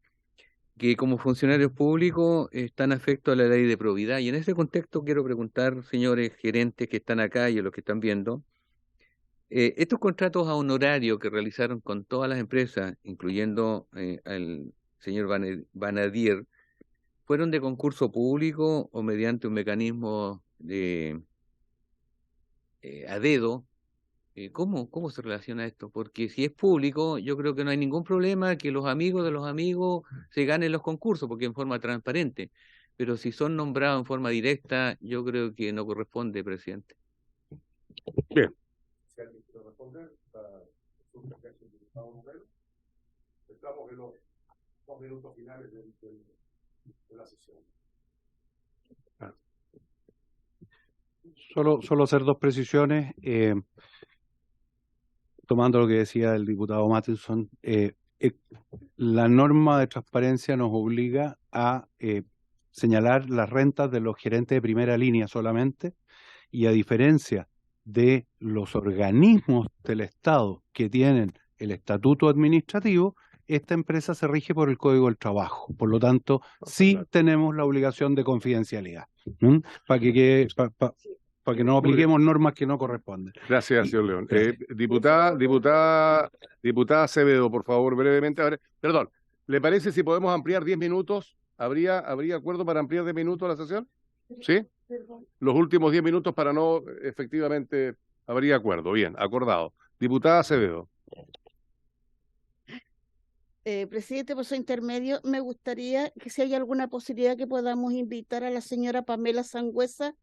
que como funcionarios públicos están afectos a la ley de probidad, y en ese contexto quiero preguntar, señores gerentes que están acá y los que están viendo, estos contratos a honorario que realizaron con todas las empresas, incluyendo al señor Banadier, ¿fueron de concurso público o mediante un mecanismo a dedo? ¿Cómo se relaciona esto? Porque si es público, yo creo que no hay ningún problema que los amigos de los amigos se ganen los concursos, porque en forma transparente. Pero si son nombrados en forma directa, yo creo que no corresponde, presidente. Bien. Estamos en los 2 minutos finales de la sesión. Solo hacer 2 precisiones. Tomando lo que decía el diputado Mattenson, la norma de transparencia nos obliga a señalar las rentas de los gerentes de primera línea solamente, y a diferencia de los organismos del Estado que tienen el estatuto administrativo, esta empresa se rige por el Código del Trabajo. Por lo tanto, sí tenemos la obligación de confidencialidad. Para que quede... para que no Muy bien. apliquemos normas que no corresponden. Gracias, señor León. Diputada Acevedo, por favor, brevemente. A ver, perdón, ¿le parece si podemos ampliar 10 minutos? ¿Habría acuerdo para ampliar 10 minutos la sesión? ¿Sí? Los últimos 10 minutos para no, efectivamente, habría acuerdo. Bien, acordado. Diputada Acevedo. Presidente, por su intermedio, me gustaría que si hay alguna posibilidad que podamos invitar a la señora Pamela Sangüesa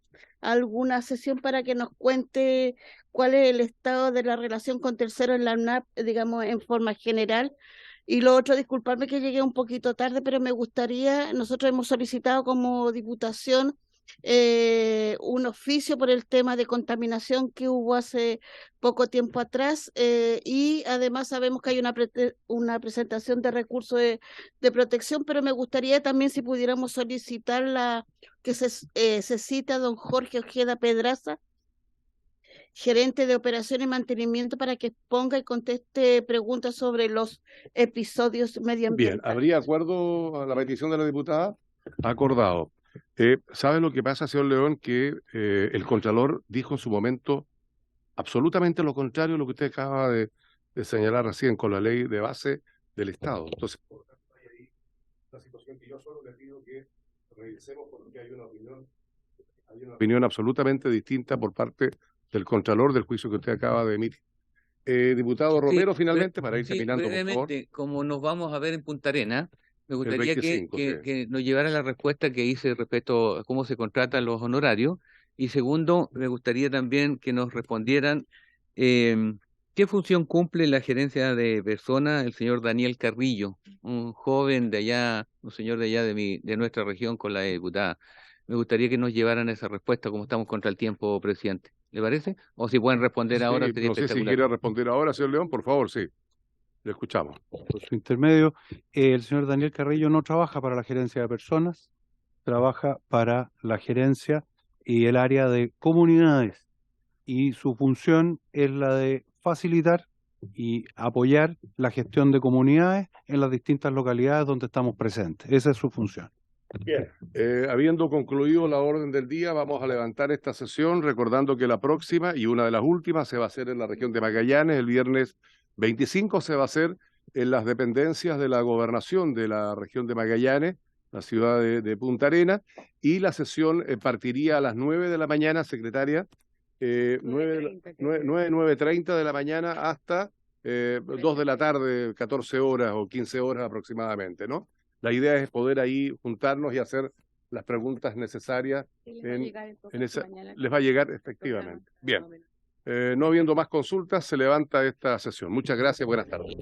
a alguna sesión para que nos cuente cuál es el estado de la relación con terceros en la UNAP, digamos, en forma general. Y lo otro, disculparme que llegué un poquito tarde, pero me gustaría, nosotros hemos solicitado como diputación un oficio por el tema de contaminación que hubo hace poco tiempo atrás, y además sabemos que hay una presentación de recursos de protección, pero me gustaría también si pudiéramos solicitar que se cite a don Jorge Ojeda Pedraza, gerente de operación y mantenimiento, para que exponga y conteste preguntas sobre los episodios Bien, medioambientales. ¿habría acuerdo a la petición de la diputada? Acordado. ¿Sabe lo que pasa, señor León? Que el Contralor dijo en su momento absolutamente lo contrario a lo que usted acaba de señalar recién con la ley de base del Estado. Entonces, por tanto, hay ahí una situación que yo solo le pido que revisemos porque hay una opinión absolutamente distinta por parte del Contralor del juicio que usted acaba de emitir. Diputado Romero, finalmente, para ir terminando, por favor. Brevemente, como nos vamos a ver en Punta Arenas, me El gustaría 25, sí. que nos llevara la respuesta que hice respecto a cómo se contratan los honorarios. Y segundo, me gustaría también que nos respondieran qué función cumple la gerencia de personas el señor Daniel Carrillo, un joven de allá, un señor de allá de nuestra región con la diputada. Me gustaría que nos llevaran esa respuesta, como estamos contra el tiempo, presidente. ¿Le parece? O si pueden responder ahora, Sí, sería no sé si espectacular. quiere responder ahora, señor León, por favor, sí. Le escuchamos. Por su intermedio, el señor Daniel Carrillo no trabaja para la gerencia de personas, trabaja para la gerencia y el área de comunidades, y su función es la de facilitar y apoyar la gestión de comunidades en las distintas localidades donde estamos presentes. Esa es su función. Bien, habiendo concluido la orden del día, vamos a levantar esta sesión recordando que la próxima y una de las últimas se va a hacer en la región de Magallanes. El viernes 25 se va a hacer en las dependencias de la gobernación de la región de Magallanes, la ciudad de Punta Arenas, y la sesión partiría a las 9 de la mañana, secretaria, 9:30 de la mañana hasta 2 de la tarde, 14 horas o 15 horas aproximadamente, ¿no? La idea es poder ahí juntarnos y hacer las preguntas necesarias. Les va a llegar efectivamente. Bien. No habiendo más consultas, se levanta esta sesión. Muchas gracias. Buenas tardes.